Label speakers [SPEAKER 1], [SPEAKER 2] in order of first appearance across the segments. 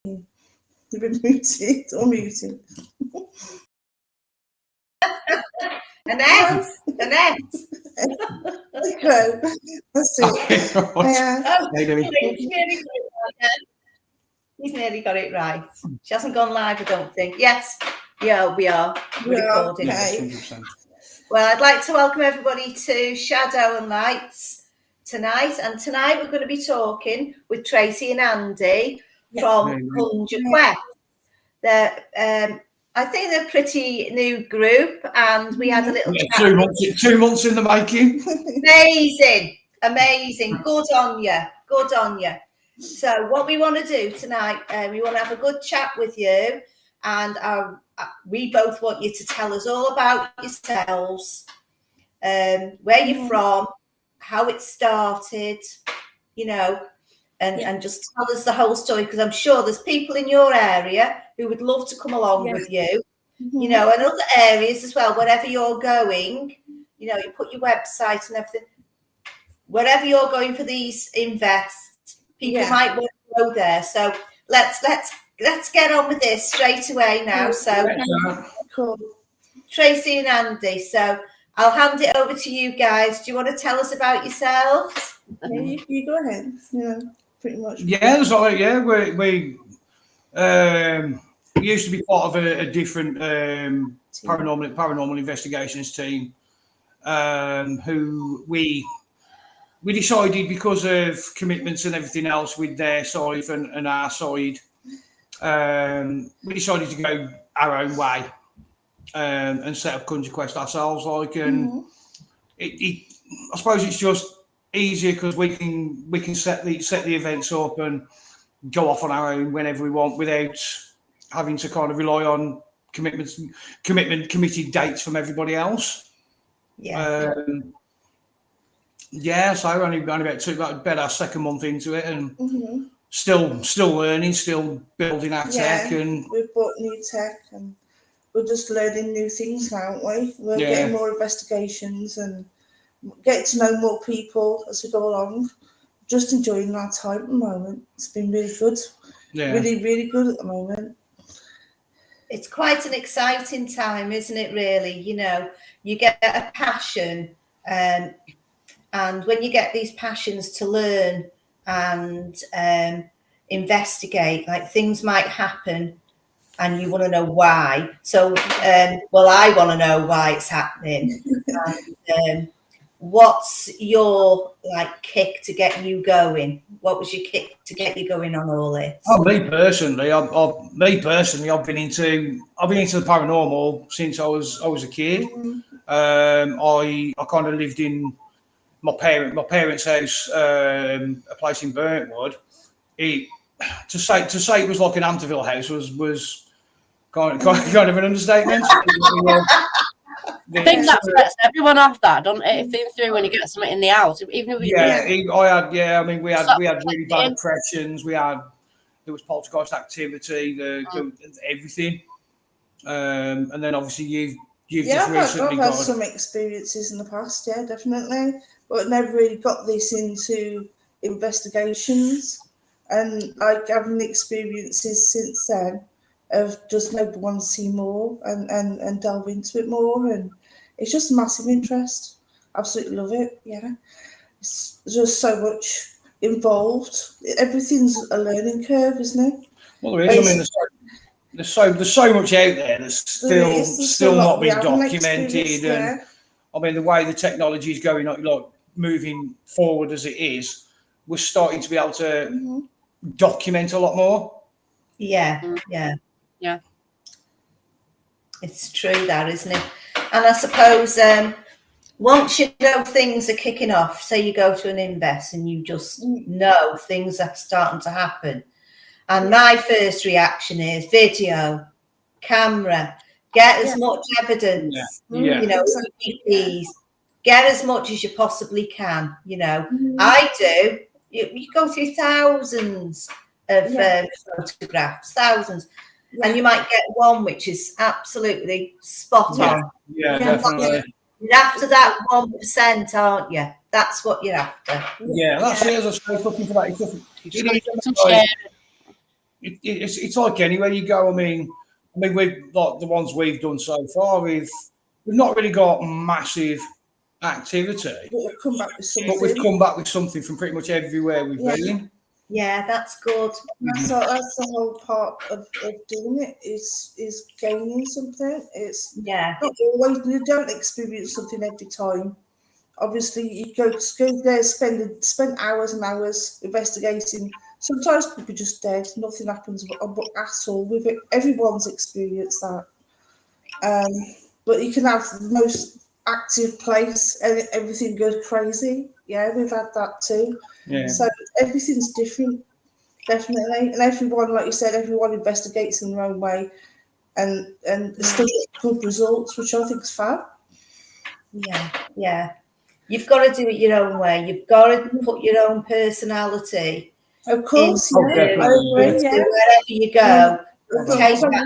[SPEAKER 1] You've been muted or muted.
[SPEAKER 2] Annette.
[SPEAKER 1] Okay, that's it.
[SPEAKER 2] He's nearly got it right. She hasn't gone live, I don't think. Yes, yeah, we are. We're recording.
[SPEAKER 1] Okay.
[SPEAKER 2] Well, I'd like to welcome everybody to Shadow and Lights tonight. And tonight we're going to be talking with Tracy and Andy from Conjure. I think they're a pretty new group, and we had a little chat.
[SPEAKER 3] 2 months in the making.
[SPEAKER 2] Amazing. Good on you. So what we want to do tonight, we want to have a good chat with you, and we both want you to tell us all about yourselves, where you're from, how it started, and just tell us the whole story, because I'm sure there's people in your area who would love to come along with you, and other areas as well, wherever you're going, you put your website and everything. Wherever you're going for these invests, people might want to go there. So let's get on with this straight away now. So
[SPEAKER 1] Cool.
[SPEAKER 2] Tracy and Andy, so I'll hand it over to you guys. Do you want to tell us about yourselves?
[SPEAKER 1] Yeah, you go ahead. Yeah, pretty much.
[SPEAKER 3] Yeah, that's all right. Yeah, we used to be part of a different paranormal investigations team, who we decided, because of commitments and everything else with their side and our side, we decided to go our own way, and set up Conjure Quest ourselves. I suppose it's just easier because we can set the events up and go off on our own whenever we want, without having to kind of rely on committed dates from everybody else. So only about our second month into it, and still learning, still building our tech, and
[SPEAKER 1] we've bought new tech, and we're just learning new things now, aren't we? We're getting more investigations and getting to know more people as we go along. Just enjoying our time at the moment. It's been really good. Really, really good at the moment.
[SPEAKER 2] It's quite an exciting time, isn't it, really? You get a passion, and when you get these passions to learn and investigate, like, things might happen and you want to know why. So, I want to know why it's happening. And, what's your kick to get you going? What was your kick to get you going on all this?
[SPEAKER 3] Me personally, I've been into the paranormal since I was a kid. I kind of lived in my parents' house, a place in Burntwood. To say it was like an Amterville house was kind of an understatement.
[SPEAKER 4] I think that sets everyone off, that, don't it? It seems through when you get something in the house, even if
[SPEAKER 3] we had really bad impressions. There was poltergeist activity, everything, and then obviously you've just recently
[SPEAKER 1] I've had some experiences in the past, definitely, but never really got this into investigations, and having the experiences since then of just maybe want to see more and delve into it more, and it's just a massive interest. Absolutely love it. It's just so much involved. Everything's a learning curve, isn't it?
[SPEAKER 3] Well, there is. I mean, there's so much out there that's still not been documented, and I mean, the way the technology is going, like moving forward as it is, we're starting to be able to document a lot more.
[SPEAKER 2] Yeah. It's true, that, isn't it? And I suppose once you know things are kicking off, say you go to an invest and you just know things are starting to happen. And my first reaction is video, camera, get as much evidence, CCTVs, get as much as you possibly can. I do. You go through thousands of photographs, thousands. And you might get one which is absolutely spot on.
[SPEAKER 3] Yeah, definitely.
[SPEAKER 2] You're after that 1%, aren't you? That's what you're after.
[SPEAKER 3] Yeah, that's it. As I say, looking for that. it's like anywhere you go. I mean, we've like the ones we've done so far. We've not really got massive activity,
[SPEAKER 1] But we'll come back with
[SPEAKER 3] but we've
[SPEAKER 1] something.
[SPEAKER 3] come back with something from pretty much everywhere we've been.
[SPEAKER 2] Yeah, that's good.
[SPEAKER 1] That's the whole part of doing it is gaining something. It's
[SPEAKER 2] Yeah.
[SPEAKER 1] not always, you don't experience something every time. Obviously, you go there, spend hours and hours investigating. Sometimes people are just dead, nothing happens at all. With it, everyone's experienced that. But you can have the most active place and everything goes crazy. Yeah, we've had that too.
[SPEAKER 3] Yeah.
[SPEAKER 1] So everything's different, definitely. And everyone, like you said, everyone investigates in their own way and still get good results, which I think is fab.
[SPEAKER 2] Yeah. You've got to do it your own way. You've got to put your own personality
[SPEAKER 1] Of course,
[SPEAKER 2] into,
[SPEAKER 1] yeah. I agree,
[SPEAKER 2] into
[SPEAKER 1] yeah.
[SPEAKER 2] wherever you go. Take
[SPEAKER 1] From-
[SPEAKER 2] that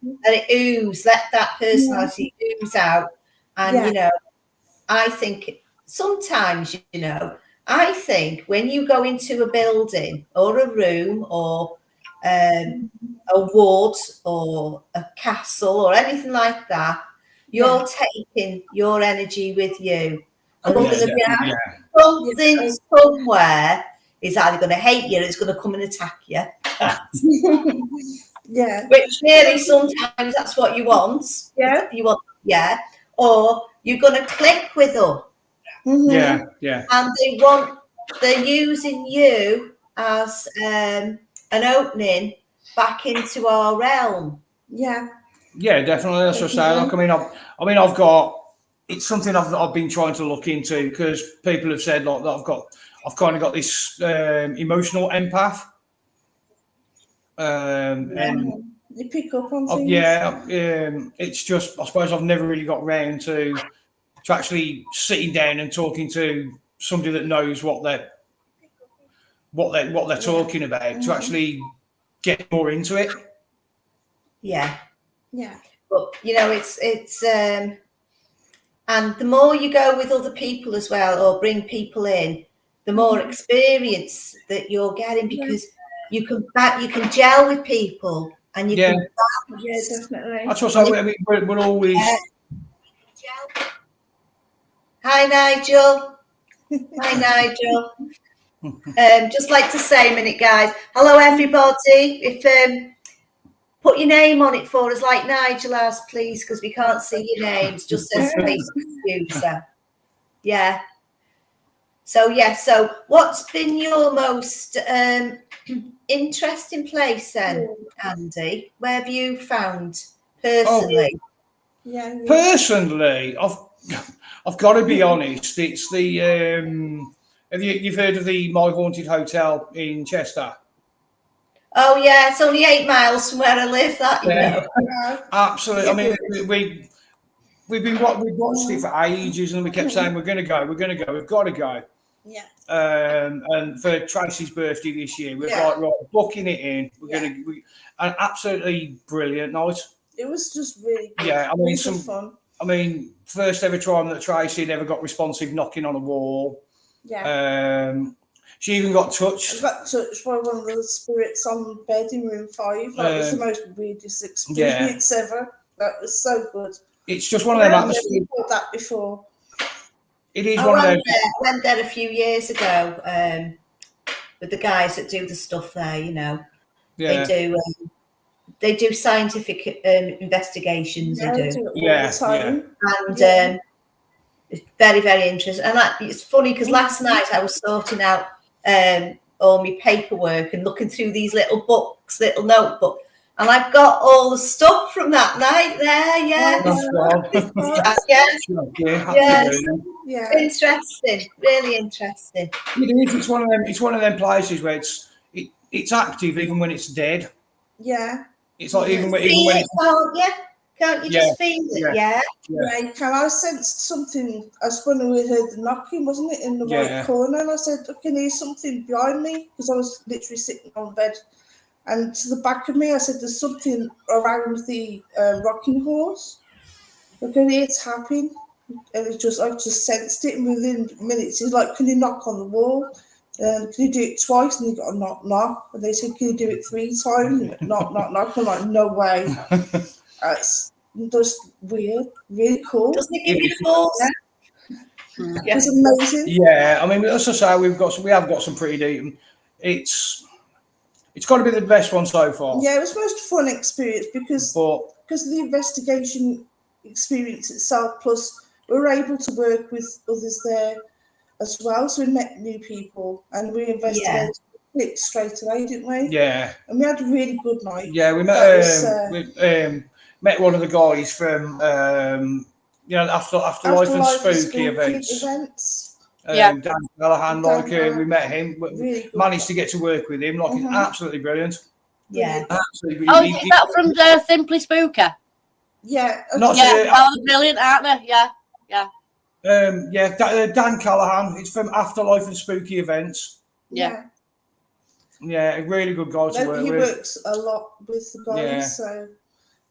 [SPEAKER 2] and let it ooze. Let that personality ooze out. And, you know, I think sometimes, you know, I think when you go into a building or a room or a ward or a castle or anything like that, you're taking your energy with you. Something somewhere is either going to hate you or it's going to come and attack you.
[SPEAKER 1] Yeah.
[SPEAKER 2] Which really sometimes that's what you want.
[SPEAKER 1] Yeah.
[SPEAKER 2] You want, or you're going to click with them.
[SPEAKER 3] Yeah.
[SPEAKER 2] And they're using you as an opening back into our realm.
[SPEAKER 1] Yeah.
[SPEAKER 3] Yeah, definitely. That's what I say. Like, I've got. It's something I've been trying to look into because people have said like that I've kind of got this emotional empath. And
[SPEAKER 1] you pick up on things.
[SPEAKER 3] It's just I suppose I've never really got round to actually sitting down and talking to somebody that knows what they're talking about to actually get more into it.
[SPEAKER 2] Yeah.
[SPEAKER 1] Yeah.
[SPEAKER 2] But you know, it's and the more you go with other people as well, or bring people in, the more experience that you're getting because you can gel with people and you can.
[SPEAKER 1] Yeah, definitely.
[SPEAKER 3] That's what I mean. We're always.
[SPEAKER 2] Hi, Nigel. Hi, Nigel. Just like to say a minute, guys. Hello, everybody. If put your name on it for us, like Nigel has, please, because we can't see your names. Just says Facebook user. Yeah. So what's been your most interesting place then, Andy? Where have you found personally?
[SPEAKER 3] Personally, I've got to be honest. It's the have you've heard of the My Haunted Hotel in Chester?
[SPEAKER 2] Oh yeah, it's only 8 miles from where I live. That you know,
[SPEAKER 3] absolutely. I mean, we watched it for ages, and we kept saying we're going to go, we've got to go.
[SPEAKER 1] Yeah.
[SPEAKER 3] And for Tracy's birthday this year, we're like right, booking it in. We're going to an absolutely brilliant night.
[SPEAKER 1] It was just really good.
[SPEAKER 3] Yeah, I mean
[SPEAKER 1] fun.
[SPEAKER 3] I mean, first ever time that Tracy ever got responsive knocking on a wall.
[SPEAKER 1] Yeah.
[SPEAKER 3] She even got touched.
[SPEAKER 1] I got touched by one of the spirits on bed in room 5. That was the most weirdest experience ever. That was so good.
[SPEAKER 3] It's just one of them atmospheres.
[SPEAKER 1] I've never that before.
[SPEAKER 3] It is one of those.
[SPEAKER 2] I went there a few years ago with the guys that do the stuff there. You know, they do scientific investigations.
[SPEAKER 1] Yeah,
[SPEAKER 2] they do.
[SPEAKER 3] And
[SPEAKER 2] it's very, very interesting. And it's funny because last night I was sorting out all my paperwork and looking through these little notebooks. And I've got all the stuff from that night there, Interesting, really interesting.
[SPEAKER 3] It is. It's one of them places where it's active even when it's dead.
[SPEAKER 1] Yeah.
[SPEAKER 3] It's like even when it's.
[SPEAKER 2] Can't you just feel it? Yeah.
[SPEAKER 1] I sensed something. I was wondering we heard the knocking, wasn't it, in the right corner? And I said, I can hear something behind me because I was literally sitting on bed. And to the back of me, I said, there's something around the rocking horse. I can hear it tapping. And I just sensed it. And within minutes, he's like, can you knock on the wall? Can you do it twice? And you got a knock knock. And they said, can you do it 3 times? Knock knock knock. I'm like, no way. It's just weird, really cool.
[SPEAKER 2] Doesn't it give you the balls?
[SPEAKER 1] Yeah. It's amazing.
[SPEAKER 3] Yeah, I mean, as I say, we have got some pretty deep. It's got to be the best one so far.
[SPEAKER 1] Yeah, it was the most fun experience because of the investigation experience itself. Plus, we were able to work with others there as well. So we met new people and we investigated it straight away, didn't we?
[SPEAKER 3] Yeah.
[SPEAKER 1] And we had a really good night.
[SPEAKER 3] Yeah, we met met one of the guys from Afterlife and Spooky events. Dan Callahan, we met him. Really managed to get to work with him. He's absolutely brilliant.
[SPEAKER 2] Yeah,
[SPEAKER 3] absolutely.
[SPEAKER 4] Oh, is that from the Simply Spooker?
[SPEAKER 1] Yeah,
[SPEAKER 4] Brilliant, aren't they? Yeah.
[SPEAKER 3] Dan Callahan. It's from Afterlife and Spooky events.
[SPEAKER 1] Yeah,
[SPEAKER 3] a really good guy to work with.
[SPEAKER 1] He works a lot with the guys, so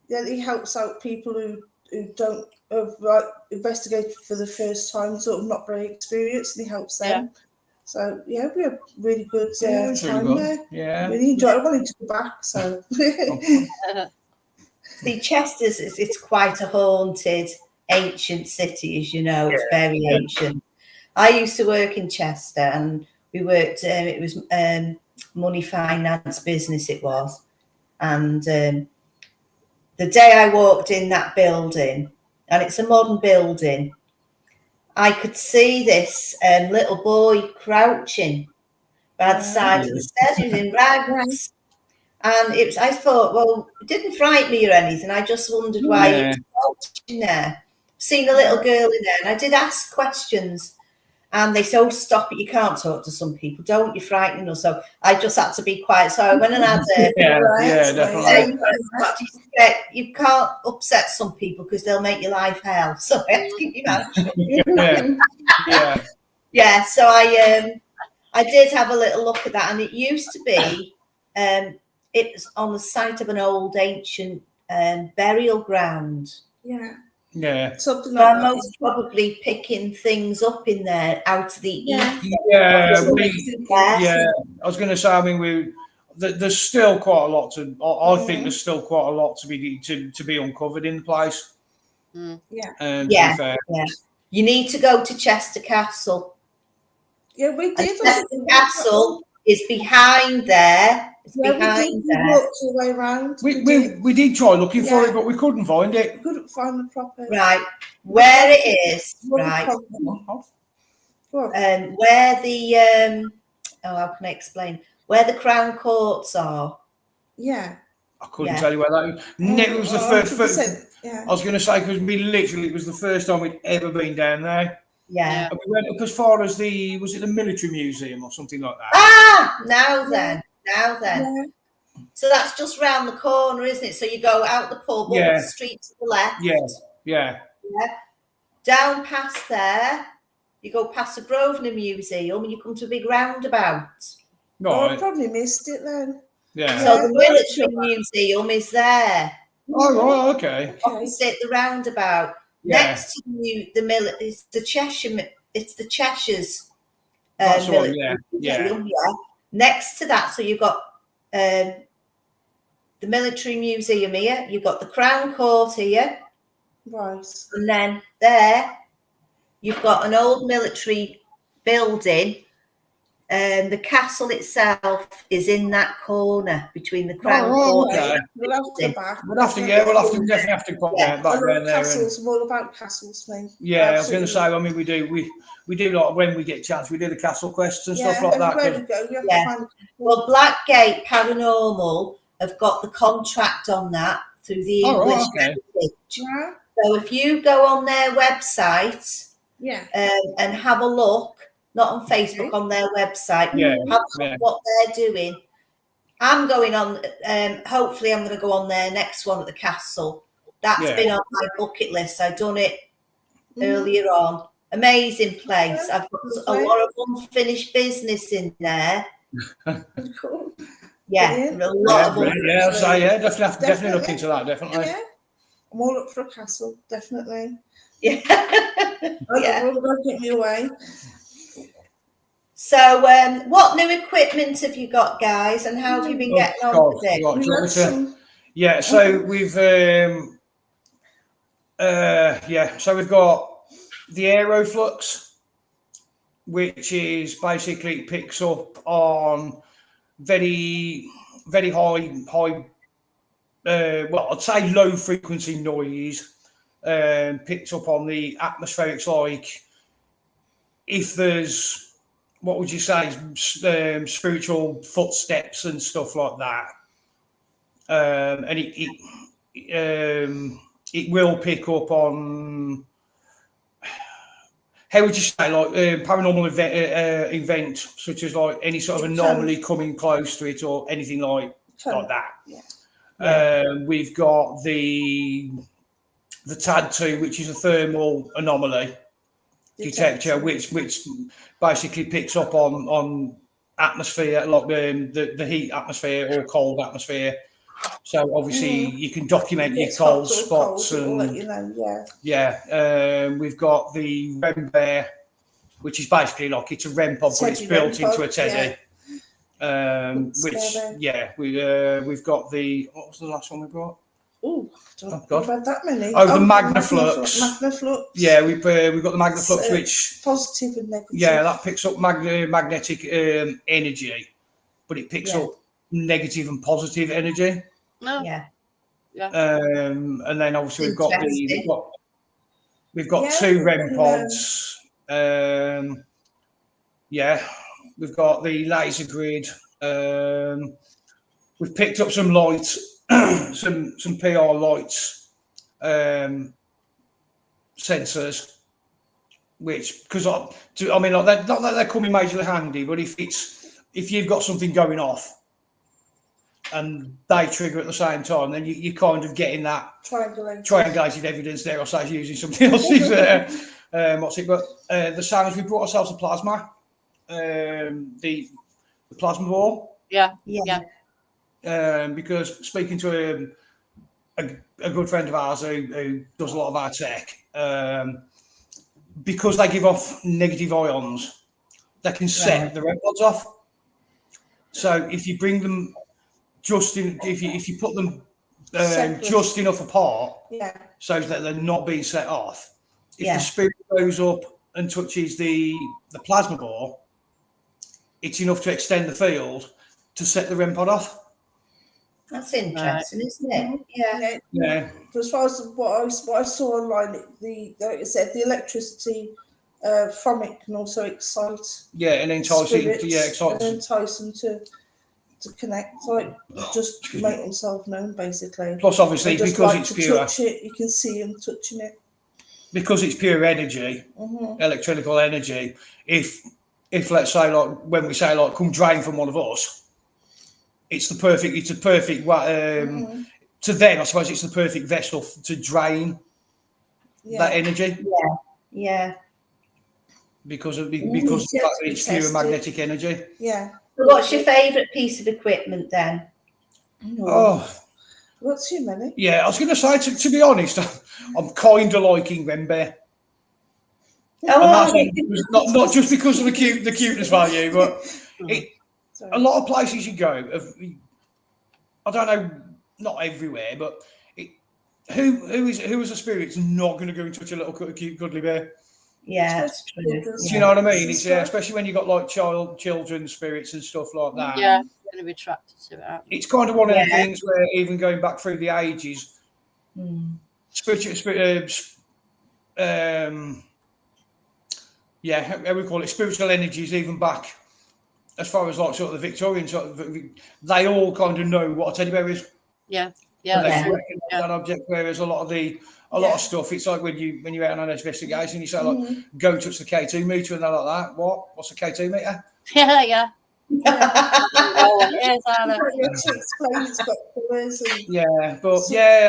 [SPEAKER 1] he helps out people who don't investigate for the first time, sort of not very experienced, and he helps them. So we had a really good time there.
[SPEAKER 3] Yeah,
[SPEAKER 1] really enjoyed it. I wanted to go back. So
[SPEAKER 2] the Chester's it's quite a haunted, ancient city, as you know. It's very ancient. I used to work in Chester, and we worked. It was money finance business. It was, and the day I walked in that building, and it's a modern building, I could see this little boy crouching by the side of the stairs. He was in rags. And I thought, well, it didn't frighten me or anything. I just wondered why he was crouching there. Seen a little girl in there, and I did ask questions. And they said, oh, stop it, you can't talk to some people. Don't, you're frightening us. So I just had to be quiet. So I went and had
[SPEAKER 3] definitely.
[SPEAKER 2] You can't upset some people because they'll make your life hell. So I had to keep your mouth shut. So I did have a little look at that. And it used to be, it was on the site of an old ancient burial ground.
[SPEAKER 3] Yeah.
[SPEAKER 1] Something
[SPEAKER 2] like that. Most probably picking things up in there out of the
[SPEAKER 3] ether. I was going to say, I mean, there's still quite a lot to. I think there's still quite a lot to be uncovered in the place.
[SPEAKER 2] You need to go to Chester Castle.
[SPEAKER 1] Yeah, we did.
[SPEAKER 2] Chester Castle is behind there. It's behind there.
[SPEAKER 1] We walked all the way around.
[SPEAKER 3] We did try looking for it, but we couldn't find it.
[SPEAKER 1] We couldn't find the proper.
[SPEAKER 2] Right, where it is, right, and where the how can I explain? Where the Crown Courts are.
[SPEAKER 1] Yeah.
[SPEAKER 3] I couldn't tell you where that was. It was the first. I was going to say because it was the first time we'd ever been down there.
[SPEAKER 2] Yeah.
[SPEAKER 3] And we went up as far as the military museum or something like that.
[SPEAKER 2] Now then. So that's just round the corner, isn't it? So you go out the pub, up the street to the left.
[SPEAKER 3] Yeah.
[SPEAKER 2] Down past there, you go past the Grosvenor Museum and you come to a big roundabout.
[SPEAKER 3] Right.
[SPEAKER 1] I probably missed it then.
[SPEAKER 2] Yeah. So the military museum is there.
[SPEAKER 3] Oh, right, okay.
[SPEAKER 2] Opposite the roundabout. Next to it's the Cheshire. It's the Cheshire's military museum. Next to that, so you've got the military museum here. You've got the Crown Court here.
[SPEAKER 1] Right.
[SPEAKER 2] And then there, you've got an old military building. The castle itself is in that corner between the Crown Court.
[SPEAKER 1] Okay. We'll have to go back.
[SPEAKER 3] We'll definitely have to pop back there.
[SPEAKER 1] Castles, I'm all about castles, mate.
[SPEAKER 3] Yeah, I was going to say. I mean, we do like when we get a chance, we do the castle quests and stuff like that.
[SPEAKER 1] We go, we have to find
[SPEAKER 2] well, Blackgate Paranormal have got the contract on that through the English language.
[SPEAKER 1] Yeah.
[SPEAKER 2] So if you go on their website, and have a look. Not on Facebook, on their website. Have a look at what they're doing. I'm going on, hopefully I'm going to go on their next one at the castle. That's been on my bucket list. I've done it earlier on. Amazing place. I've got a lot of unfinished business in there.
[SPEAKER 1] Cool.
[SPEAKER 2] A lot of
[SPEAKER 3] definitely look into that, definitely.
[SPEAKER 1] Yeah. I'm all up for a castle, definitely.
[SPEAKER 2] Yeah.
[SPEAKER 1] Don't get me away.
[SPEAKER 2] So, what new equipment have you got, guys, and how have you been getting on with it?
[SPEAKER 3] Right, do you want me to- yeah, so we've so we've got the Aeroflux, which is basically it picks up on very high well, I'd say low frequency noise, picks up on the atmospherics, like if there's, what would you say, spiritual footsteps and stuff like that. And it will pick up on, how would you say, like paranormal event, such as like any sort of anomaly coming close to it or anything like that. We've got the TAD 2, which is a thermal anomaly detector, which basically picks up on atmosphere, like the heat atmosphere or cold atmosphere. So obviously you can document your cold spots and
[SPEAKER 1] let you know,
[SPEAKER 3] we've got the REM bear, which is basically like it's a REM pod, but it's built into a teddy. We've got the, what was the last one we brought?
[SPEAKER 1] Oh God, about that many.
[SPEAKER 3] The Magnaflux.
[SPEAKER 1] Magnaflux.
[SPEAKER 3] Yeah, we've got the Magnaflux, which
[SPEAKER 1] positive and negative.
[SPEAKER 3] Yeah, that picks up magnetic energy, but it picks up negative and positive energy.
[SPEAKER 4] No.
[SPEAKER 2] Yeah.
[SPEAKER 3] And then obviously we've got two REM pods. We've got the laser grid. We've picked up some lights, some PR lights, sensors, which, because I mean, like not that they're coming majorly handy, but if you've got something going off and they trigger at the same time, then you're kind of getting that triangulated evidence there. I say using something else's but the sounds, we brought ourselves a plasma, the plasma ball. Because speaking to a good friend of ours who does a lot of our tech, because they give off negative ions, they can set the REM pods off. So if you bring them if you put them just enough apart, so that they're not being set off, if the spirit goes up and touches the plasma ball, it's enough to extend the field to set the REM pod off.
[SPEAKER 2] That's interesting, isn't it?
[SPEAKER 1] Yeah. As far as what I saw online, like I said, the electricity from it can also excite.
[SPEAKER 3] Yeah, and entice
[SPEAKER 1] them to connect, like just make themselves known, basically.
[SPEAKER 3] Plus, obviously, because it's pure,
[SPEAKER 1] touch it, you can see them touching it.
[SPEAKER 3] Because it's pure energy, electrical energy. If let's say, like when we say like come drain from one of us, it's a perfect to them, I suppose it's the perfect vessel to drain that energy.
[SPEAKER 2] Yeah.
[SPEAKER 3] Because of the fact that it's pure magnetic energy.
[SPEAKER 1] Yeah.
[SPEAKER 2] So what's your favourite piece of equipment then?
[SPEAKER 1] What's too many?
[SPEAKER 3] Yeah, I was going to say, to be honest, I'm kind of liking REM bear. Not just because of the cuteness value, but a lot of places you go, I don't know, not everywhere, but who is a spirit's not going to go and touch a little cute cuddly bear?
[SPEAKER 2] Yeah, that's true.
[SPEAKER 3] Do you know what I mean? It's especially when you've got like children's spirits and stuff like that.
[SPEAKER 4] Yeah, going to be attracted to it.
[SPEAKER 3] It's kind of one of the things where, even going back through the ages, how we call it, spiritual energies, even back as far as like sort of the Victorian they all kind of know what a teddy bear is. That object, whereas a lot of stuff, it's like when you're out on an investigation, you say like, go touch the K2 meter, and they're like that. What's a K2 meter?
[SPEAKER 4] Yeah.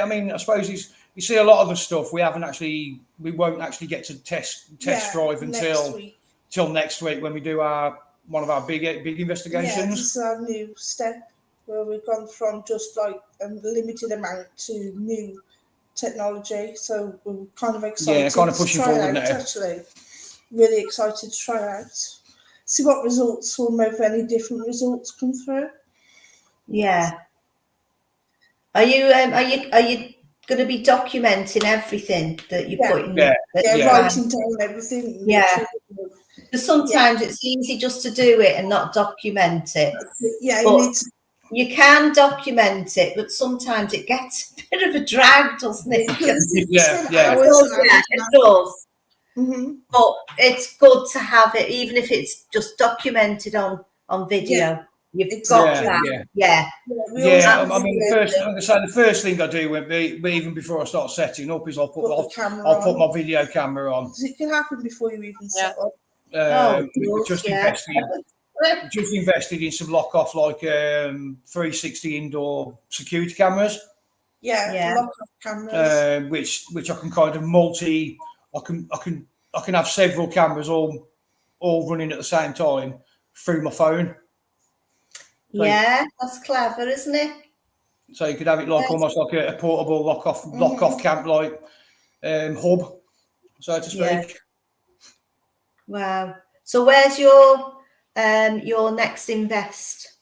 [SPEAKER 3] I mean, I suppose you see a lot of the stuff we won't actually get to test drive until next week when we do one of our big investigations.
[SPEAKER 1] Yeah, this is our new step where we've gone from just like a limited amount to new technology. So we're kind of excited.
[SPEAKER 3] Yeah, kind of pushing forward now.
[SPEAKER 1] Actually, really excited to try out. see what results from if any different results come through.
[SPEAKER 2] Yeah. Are you going to be documenting everything that you put in?
[SPEAKER 1] Writing down everything.
[SPEAKER 2] Yeah. Because sometimes it's easy just to do it and not document it.
[SPEAKER 1] Yeah,
[SPEAKER 2] you can document it, but sometimes it gets a bit of a drag, doesn't it?
[SPEAKER 1] It
[SPEAKER 2] does.
[SPEAKER 1] Mm-hmm.
[SPEAKER 2] But it's good to have it, even if it's just documented on video.
[SPEAKER 1] Yeah.
[SPEAKER 2] You've got that. Yeah.
[SPEAKER 3] I mean, the first thing I do would be, even before I start setting up, is I'll put my video camera on.
[SPEAKER 1] It can happen before you even set up.
[SPEAKER 3] Just invested in some lock off, like 360 indoor security cameras.
[SPEAKER 1] Lock off cameras.
[SPEAKER 3] Which I can kind of multi. I can have several cameras all running at the same time through my phone.
[SPEAKER 2] Yeah, that's clever, isn't it?
[SPEAKER 3] So you could have it like almost like a portable lock off camp like hub, so to speak.
[SPEAKER 2] Yeah. Wow. So where's your next invest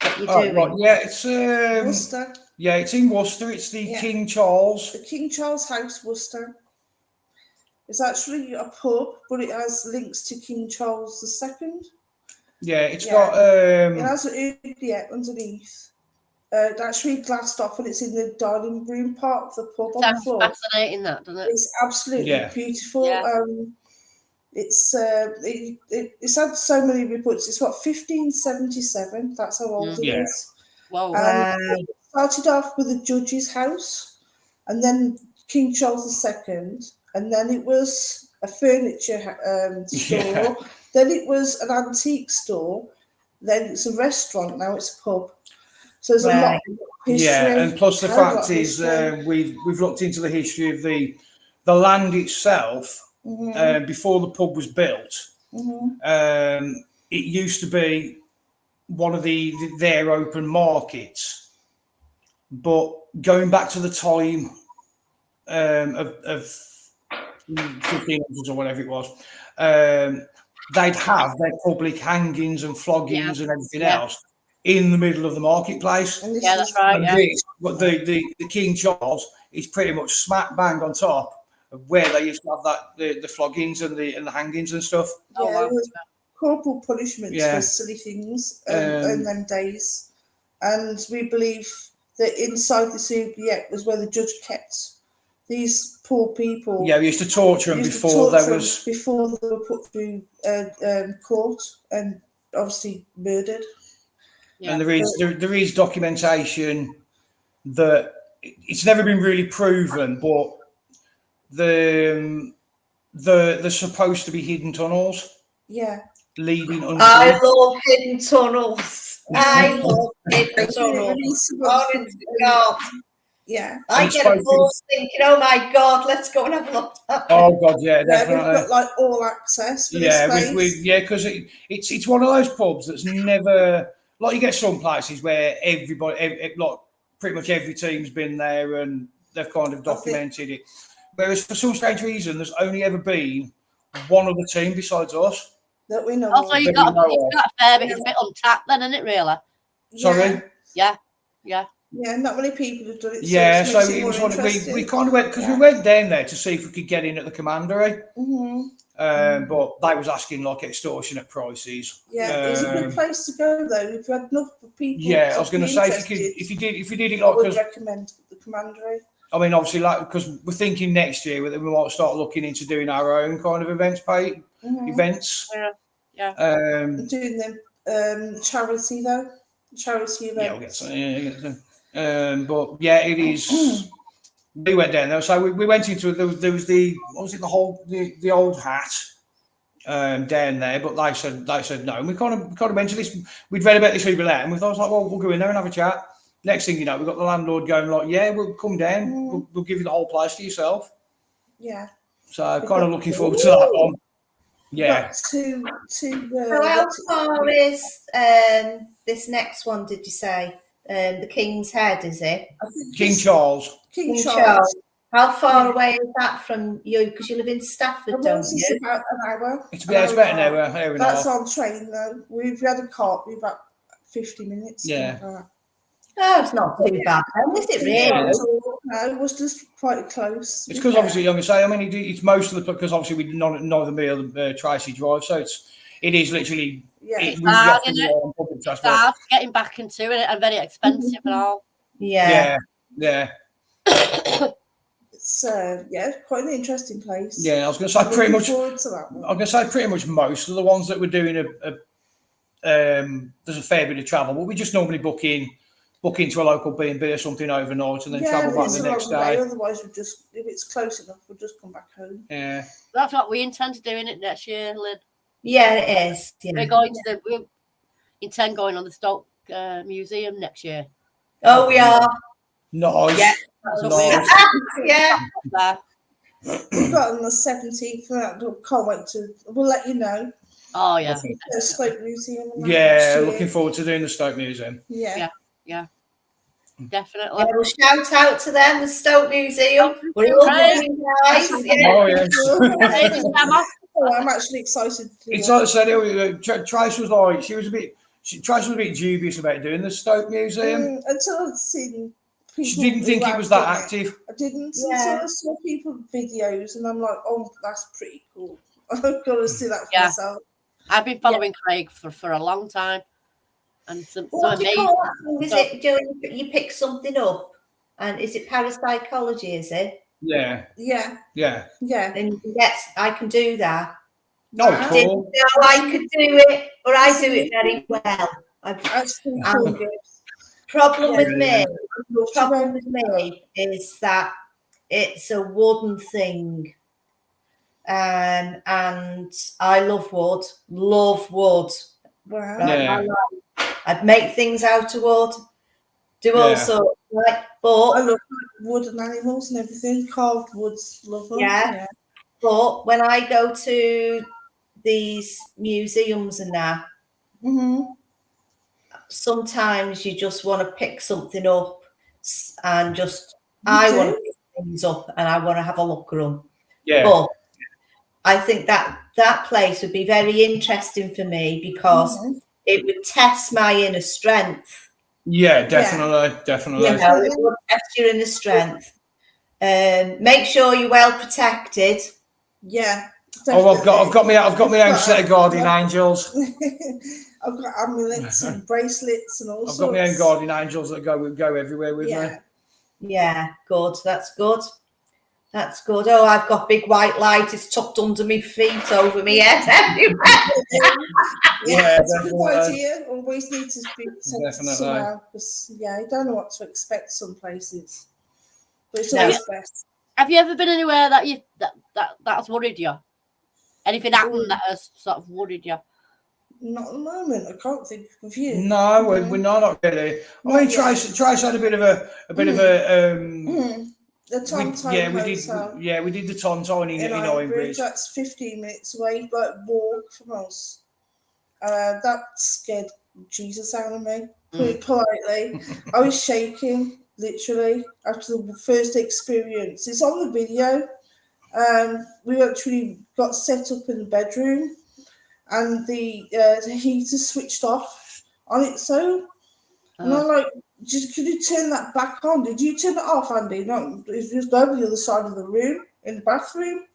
[SPEAKER 2] that you're doing?
[SPEAKER 3] Right. Yeah, it's
[SPEAKER 1] Worcester.
[SPEAKER 3] Yeah, it's in Worcester. It's the King Charles.
[SPEAKER 1] The King Charles House, Worcester. It's actually a pub, but it has links to King Charles II.
[SPEAKER 3] Yeah, it's got
[SPEAKER 1] it has an oubliette underneath. It's actually glassed off, and it's in the dining room part of the pub on the floor.
[SPEAKER 4] Fascinating, that, doesn't it?
[SPEAKER 1] It's absolutely beautiful.
[SPEAKER 4] Yeah.
[SPEAKER 1] It's had so many reports. It's 1577. That's how old it is.
[SPEAKER 4] Wow.
[SPEAKER 1] It started off with a judge's house, and then King Charles II, and then it was a furniture store. Then it was an antique store. Then it's a restaurant. Now it's a pub. So there's a lot of history.
[SPEAKER 3] Yeah, and plus the fact is we've looked into the history of the land itself. Before the pub was built, it used to be one of their open markets. But going back to the time of 1500s or whatever it was, they'd have their public hangings and floggings and everything else in the middle of the marketplace.
[SPEAKER 4] Yeah, that's right.
[SPEAKER 3] But the King Charles is pretty much smack bang on top of where they used to have the floggings and the hangings and stuff.
[SPEAKER 1] There was corporal punishments for silly things in them days, and we believe that inside the oubliette was where the judge kept these poor people.
[SPEAKER 3] Yeah, we used to torture them before they
[SPEAKER 1] were put through court and obviously murdered.
[SPEAKER 3] Yeah. And there is documentation that it's never been really proven, but they're supposed to be hidden tunnels.
[SPEAKER 1] Yeah.
[SPEAKER 3] Leading under.
[SPEAKER 2] I love hidden tunnels. I love hidden tunnels. Oh God.
[SPEAKER 1] Yeah.
[SPEAKER 2] I get a pulse thinking, oh my God, let's go and have a look.
[SPEAKER 3] Oh God, yeah, definitely.
[SPEAKER 1] Yeah, we've got like all access for this place.
[SPEAKER 3] Because it's one of those pubs that's never, like, you get some places where everybody, like pretty much every team's been there and they've kind of documented it. Whereas for some strange reason, there's only ever been one other team besides us.
[SPEAKER 1] That we know.
[SPEAKER 4] Also, you've got a fair bit. It's a bit untapped then, isn't it, really?
[SPEAKER 3] Sorry?
[SPEAKER 4] Yeah.
[SPEAKER 1] Yeah, not many people have done it.
[SPEAKER 3] Yeah, so it was one we kind of went, because we went down there to see if we could get in at the commandery. But they was asking like extortionate prices.
[SPEAKER 1] Yeah, it's a good place to go though. If you had enough people.
[SPEAKER 3] Yeah, I was going to say if you did it like,
[SPEAKER 1] I would recommend the commandery.
[SPEAKER 3] I mean, obviously, like, because we're thinking next year that we might start looking into doing our own kind of events.
[SPEAKER 1] Yeah. Doing them charity though. Charity events.
[SPEAKER 3] Yeah, we'll get some. But yeah, it is. We went down there, so we went into there was the the old hat down there, but they said no. And we kind of mentioned this. We'd read about this oubliette, and we thought, like, well, we'll go in there and have a chat. Next thing you know, we got the landlord going like, yeah, we'll come down. We'll give you the whole place to yourself.
[SPEAKER 1] Yeah.
[SPEAKER 3] So kind of looking forward to that one. Yeah.
[SPEAKER 1] So
[SPEAKER 2] how far is this next one? Did you say the King's Head? Is it
[SPEAKER 3] King Charles?
[SPEAKER 1] King Charles.
[SPEAKER 2] How far away is that from you? Because you live in Stafford, don't
[SPEAKER 1] It's
[SPEAKER 2] you?
[SPEAKER 1] about an hour.
[SPEAKER 3] It's about an hour and a
[SPEAKER 1] That's
[SPEAKER 3] half.
[SPEAKER 1] on train though. We've had a car, we're about 50 minutes.
[SPEAKER 3] Yeah.
[SPEAKER 2] Oh, it's not too bad, is it really?
[SPEAKER 1] No, it was just quite close.
[SPEAKER 3] It's because obviously, I'm going to say, I mean, it's most of the, because obviously we neither me or Tracy drive, so it is literally,
[SPEAKER 1] Yeah.
[SPEAKER 3] we have to rely on public
[SPEAKER 4] It's
[SPEAKER 3] transport.
[SPEAKER 4] hard getting back into it and very expensive and all.
[SPEAKER 2] Yeah.
[SPEAKER 1] It's quite an interesting place.
[SPEAKER 3] Yeah, I was going to say pretty much.
[SPEAKER 1] Forward to that one.
[SPEAKER 3] I'm going to say pretty much most of the ones that we're doing there's a fair bit of travel, but we just normally book into a local B&B or something overnight and then travel back the next day.
[SPEAKER 1] Otherwise, if it's close enough, we'll just come back home.
[SPEAKER 3] Yeah,
[SPEAKER 4] that's what we intend to do in it next year, Lynn.
[SPEAKER 2] Yeah, it is. Yeah.
[SPEAKER 4] We're going to we intend going on the Stoke Museum next year.
[SPEAKER 2] Oh, we are.
[SPEAKER 3] nice.
[SPEAKER 2] Yeah,
[SPEAKER 4] that's what
[SPEAKER 3] Nice.
[SPEAKER 2] Yeah.
[SPEAKER 1] We've got on the 17th for that. Can't wait to. We'll let you know.
[SPEAKER 4] Oh yeah.
[SPEAKER 1] The Stoke Museum. and that
[SPEAKER 3] Yeah,
[SPEAKER 1] next year.
[SPEAKER 3] looking forward to doing the Stoke Museum.
[SPEAKER 1] Yeah.
[SPEAKER 4] Definitely.
[SPEAKER 2] Yeah, we'll shout out to them, the Stoke Museum. We're all going, guys. Yeah.
[SPEAKER 3] Oh yes.
[SPEAKER 1] Oh, I'm actually excited.
[SPEAKER 3] It's like I said, Tracy was like, Tracy was a bit dubious about doing the Stoke Museum.
[SPEAKER 1] Until I'd seen people.
[SPEAKER 3] She didn't think it was that active.
[SPEAKER 1] I didn't.
[SPEAKER 2] Yeah.
[SPEAKER 1] Until I saw people videos, and I'm like, oh, that's pretty cool. I've got to see that for myself.
[SPEAKER 4] I've been following Craig for a long time. And some
[SPEAKER 2] What do you
[SPEAKER 4] amazing.
[SPEAKER 2] call that? Is it doing, you pick something up? And is it parapsychology, is it?
[SPEAKER 3] Yeah.
[SPEAKER 1] Yeah.
[SPEAKER 3] Yeah.
[SPEAKER 1] Yeah.
[SPEAKER 2] And yes, I can do that.
[SPEAKER 3] No,
[SPEAKER 2] I didn't
[SPEAKER 3] cool.
[SPEAKER 2] know I could do it, but I do it very well.
[SPEAKER 1] That's pretty cool.
[SPEAKER 2] Problem with
[SPEAKER 3] Yeah.
[SPEAKER 2] me is that it's a wooden thing. And I love wood.
[SPEAKER 1] Wow.
[SPEAKER 2] Right?
[SPEAKER 3] Yeah.
[SPEAKER 2] I'd make things out of wood, do all sorts, right?
[SPEAKER 1] I
[SPEAKER 2] But
[SPEAKER 1] love wood and animals and everything. Carved woods, love them.
[SPEAKER 2] Yeah. But when I go to these museums and that, sometimes you just want to pick something up and just I want to pick things up and I want to have a look at them.
[SPEAKER 3] Yeah.
[SPEAKER 2] But I think that place would be very interesting for me because it would test my inner strength.
[SPEAKER 3] Yeah, definitely.
[SPEAKER 2] You know, it would test your inner strength. Make sure you're well protected.
[SPEAKER 1] Yeah.
[SPEAKER 3] Oh, I've got my own set of guardian angels.
[SPEAKER 1] I've got amulets and bracelets and all sorts.
[SPEAKER 3] I've got my own guardian angels that go everywhere with me.
[SPEAKER 2] Yeah, good. That's good. That's good. Oh, I've got big white light. It's tucked under my feet, over my head, everywhere.
[SPEAKER 1] Yeah, that's a good idea. Always need to be
[SPEAKER 3] Definitely.
[SPEAKER 1] somehow. Because, you don't know what to expect some places. But it's always best.
[SPEAKER 4] Have you ever been anywhere that's worried you? Anything happened that has sort of worried you?
[SPEAKER 1] Not at the moment. I can't think of you.
[SPEAKER 3] No, we're not really. I mean, Trace had a bit of a
[SPEAKER 1] The Tontine Hotel.
[SPEAKER 3] We did the Tontine in Ironbridge.
[SPEAKER 1] That's 15 minutes away, like walk from us. That scared Jesus out of me. Put it politely. I was shaking, literally, after the first experience. It's on the video. We actually got set up in the bedroom, and the heater switched off on its own. And I'm like, could you turn that back on? Did you turn it off, Andy? No, it was over the other side of the room, in the bathroom.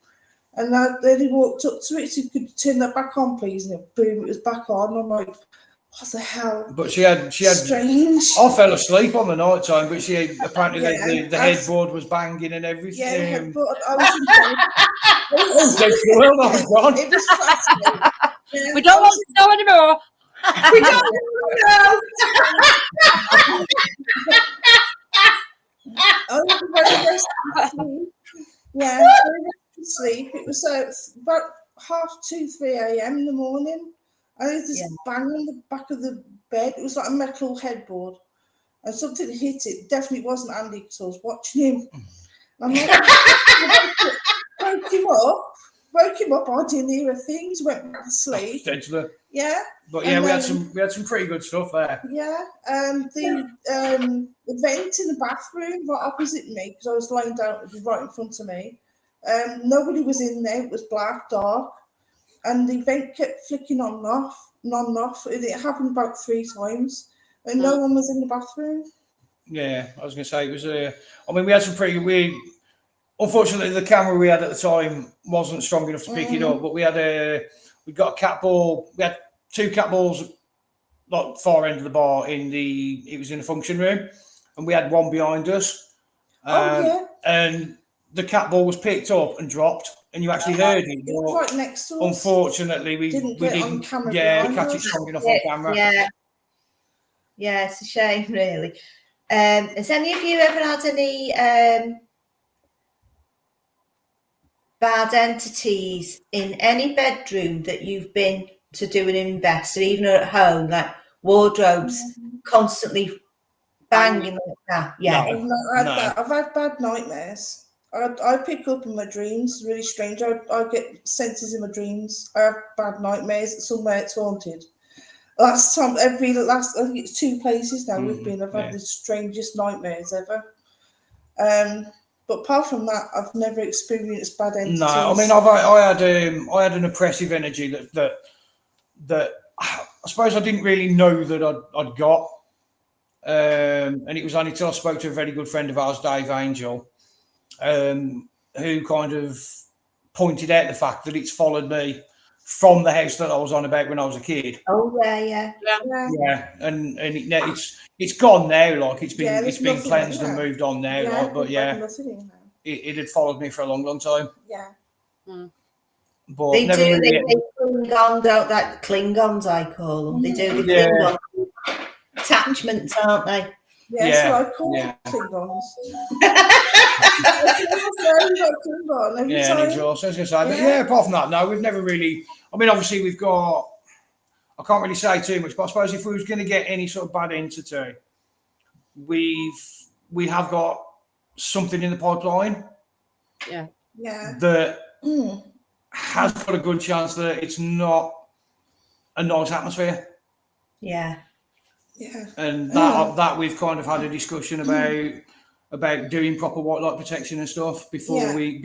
[SPEAKER 1] And then he walked up to it, so could you turn that back on, please? And boom, it was back on. I'm like, what the hell?
[SPEAKER 3] But she had
[SPEAKER 1] strange.
[SPEAKER 3] I fell asleep on the night time, but she had, apparently the headboard was banging and everything.
[SPEAKER 1] Yeah, the headboard. I was in bed.
[SPEAKER 3] The world I was gone.
[SPEAKER 1] It was fascinating. Yeah,
[SPEAKER 4] We don't want to know anymore.
[SPEAKER 2] We don't know.
[SPEAKER 1] I was very rested. Yeah, very rested sleep. It was about 2:30, 3 a.m. in the morning. And there's this bang on the back of the bed. It was like a metal headboard. And something hit it. Definitely wasn't Andy because I was watching him. And I'm like, woke him up. woke him up. I didn't hear a thing. He went back to sleep.
[SPEAKER 3] Potentially.
[SPEAKER 1] Yeah.
[SPEAKER 3] But yeah,
[SPEAKER 1] And
[SPEAKER 3] we
[SPEAKER 1] then-
[SPEAKER 3] had some pretty good stuff there.
[SPEAKER 1] Yeah. The vent in the bathroom right opposite me, because I was lying down, it was right in front of me. Nobody was in there. It was black, dark, and the vent kept flicking on and off, It happened about 3 times, and no one was in the bathroom.
[SPEAKER 3] Yeah, I was going to say it was. I mean, we had some pretty. Unfortunately, the camera we had at the time wasn't strong enough to pick it up, but we got a cat ball. We had 2 cat balls, like far end of the bar it was in the function room, and we had one behind us. And the cat ball was picked up and dropped, and you actually heard it.
[SPEAKER 1] It was right next to us.
[SPEAKER 3] Unfortunately, we didn't
[SPEAKER 1] on camera.
[SPEAKER 3] catch it strong enough on camera.
[SPEAKER 2] Yeah, it's a shame, really. Has any of you ever had any bad entities in any bedroom that you've been to do an invest, or even at home, like wardrobes constantly banging like that? Yeah.
[SPEAKER 1] I've not had that. I've had bad nightmares. I pick up in my dreams. Really strange. I get senses in my dreams. I have bad nightmares. Somewhere it's haunted. I think it's 2 places now we've been. I've had the strangest nightmares ever. But apart from that, I've never experienced bad entities.
[SPEAKER 3] No, I mean, I had an oppressive energy that I suppose I didn't really know that I'd got. And it was only till I spoke to a very good friend of ours, Dave Angel, who kind of pointed out the fact that it's followed me from the house that I was on about when I was a kid.
[SPEAKER 2] Oh yeah.
[SPEAKER 3] And it's gone now. Like it's been cleansed and moved on now. It had followed me for a long time.
[SPEAKER 1] Yeah.
[SPEAKER 3] But
[SPEAKER 2] They
[SPEAKER 3] never
[SPEAKER 2] do.
[SPEAKER 3] really
[SPEAKER 2] They Klingon, don't that Klingons? I call them. They do the Klingon attachments, aren't they?
[SPEAKER 1] So I call them Klingons.
[SPEAKER 3] And exhaust. I was going to say, but apart from that, no, we've never really. I mean, obviously, we've got. I can't really say too much, but I suppose if we was going to get any sort of bad entity, we have got something in the pipeline.
[SPEAKER 1] Yeah.
[SPEAKER 3] That has got a good chance that it's not a nice atmosphere.
[SPEAKER 2] Yeah.
[SPEAKER 3] And that we've kind of had a discussion about doing proper white light protection and stuff before we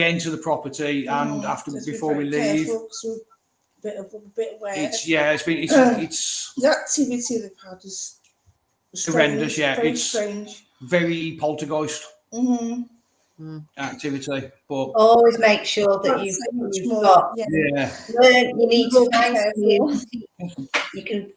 [SPEAKER 3] enter the property and before we leave.
[SPEAKER 1] A bit aware.
[SPEAKER 3] It's
[SPEAKER 1] the activity they've had is
[SPEAKER 3] horrendous. Yeah,
[SPEAKER 1] very
[SPEAKER 3] it's
[SPEAKER 1] strange.
[SPEAKER 3] Very poltergeist activity. But
[SPEAKER 2] always make sure that you've got. You need to find somebody you can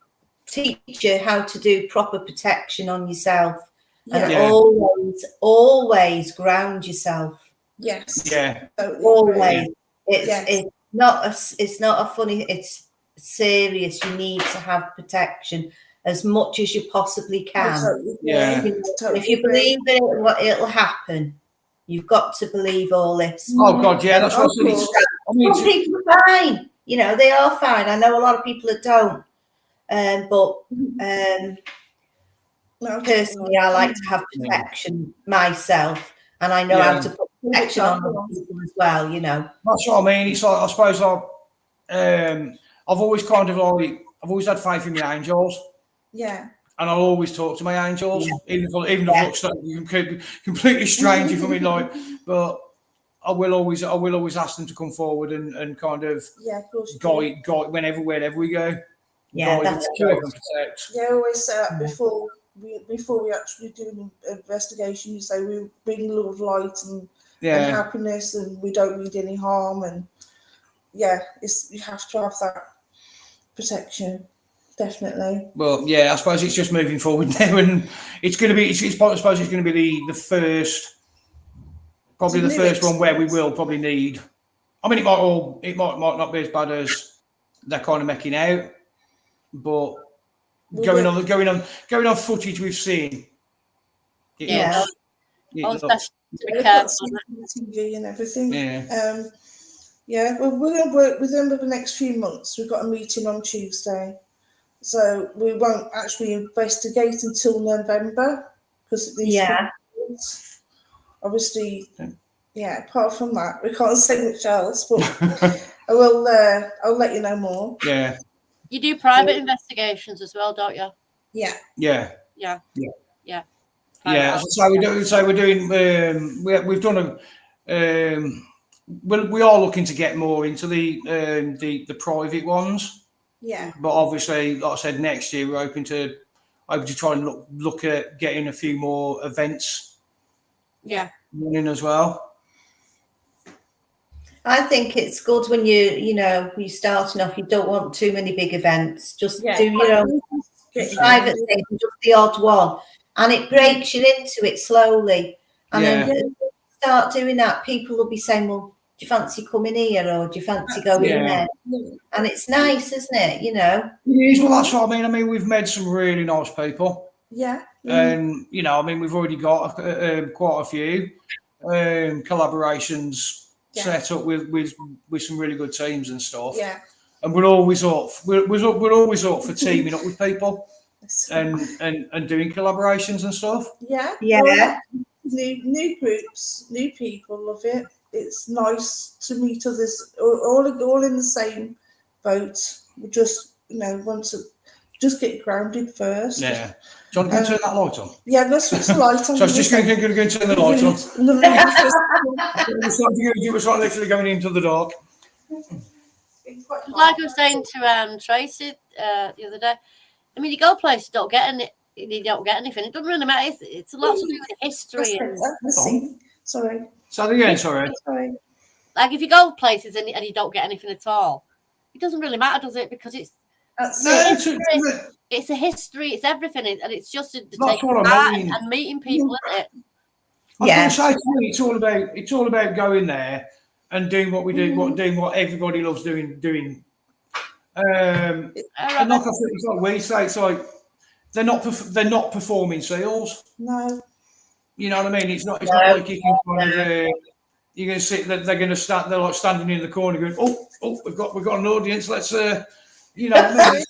[SPEAKER 2] teach you how to do proper protection on yourself, and always ground yourself.
[SPEAKER 1] Yes.
[SPEAKER 3] Yeah.
[SPEAKER 2] Always. It's not a funny. It's serious. You need to have protection as much as you possibly can. If you believe it'll happen, you've got to believe all this.
[SPEAKER 3] Oh God, yeah, that's what
[SPEAKER 2] some people are fine. You know, they are fine. I know a lot of people that don't. Personally, I like to have protection myself, and I know how to put protection on other people as well. You know,
[SPEAKER 3] that's what I mean. It's like I suppose I've always I've always had faith in my angels.
[SPEAKER 1] Yeah.
[SPEAKER 3] And I'll always talk to my angels, even if it looks completely strange for me, like. But I will always ask them to come forward and kind of guide wherever we go.
[SPEAKER 2] Yeah, that's good.
[SPEAKER 1] I always say that before we actually do an investigation. You say we bring love, light, and happiness, and we don't need any harm. And you have to have that protection. Definitely.
[SPEAKER 3] Well, yeah, I suppose it's just moving forward now, and it's going to be. I suppose it's going to be the first, probably the first one where we will probably need. I mean, it might not be as bad as they're kind of making out, but going on footage we've seen.
[SPEAKER 1] TV and everything. Well, we're going to work with them for the next few months. We've got a meeting on Tuesday. So we won't actually investigate until November because these obviously Yeah, apart from that, we can't say much else, but I will. I'll let you know more.
[SPEAKER 3] Yeah.
[SPEAKER 4] You do private investigations as well, don't you?
[SPEAKER 1] Yeah.
[SPEAKER 3] Yeah.
[SPEAKER 4] Yeah.
[SPEAKER 3] Yeah.
[SPEAKER 4] Yeah.
[SPEAKER 3] Yeah. So we're doing. We've done a. We are looking to get more into the private ones.
[SPEAKER 1] Yeah.
[SPEAKER 3] But obviously, like I said, next year we're hoping to try and look at getting a few more events.
[SPEAKER 4] Yeah.
[SPEAKER 3] Running as well.
[SPEAKER 2] I think it's good when you're starting off. You don't want too many big events. Just do private things, just the odd one, and it breaks you into it slowly. And then if you start doing that, people will be saying, "Well, do you fancy coming here, or do you fancy going there?" And it's nice, isn't it?
[SPEAKER 3] It is. Well, that's what I mean. We've met some really nice people.
[SPEAKER 1] Yeah.
[SPEAKER 3] And we've already got quite a few collaborations set up with some really good teams and stuff.
[SPEAKER 1] Yeah.
[SPEAKER 3] And we're always up. We're always up for teaming up with people and doing collaborations and stuff.
[SPEAKER 1] Yeah.
[SPEAKER 2] Yeah.
[SPEAKER 1] Well, new groups, new people, love it. It's nice to meet others, all in the same boat. We just want to just get grounded first.
[SPEAKER 3] Yeah. John, can you turn that light on?
[SPEAKER 1] Yeah, let's switch the light on.
[SPEAKER 3] So I was just going to turn the light on. It was like literally going into the dark.
[SPEAKER 4] Like I was saying to Tracy the other day, I mean, you go places, you don't get anything. It doesn't really matter. It's a lot to do with history.
[SPEAKER 1] Sorry.
[SPEAKER 3] So again, sorry.
[SPEAKER 4] Like if you go places and you don't get anything at all, it doesn't really matter, does it? Because it's a history, it's everything, and it's just taking part and meeting people, isn't it?
[SPEAKER 3] I was going to say, it's all about going there and doing what we do, doing what everybody loves doing. And like I said, it's like we say, it's like they're not performing sales.
[SPEAKER 1] No.
[SPEAKER 3] You know what I mean? It's not like you can kind of you're going to sit. They're going to stand. They're like standing in the corner, going, "Oh, we've got an audience. Let's you know what I mean?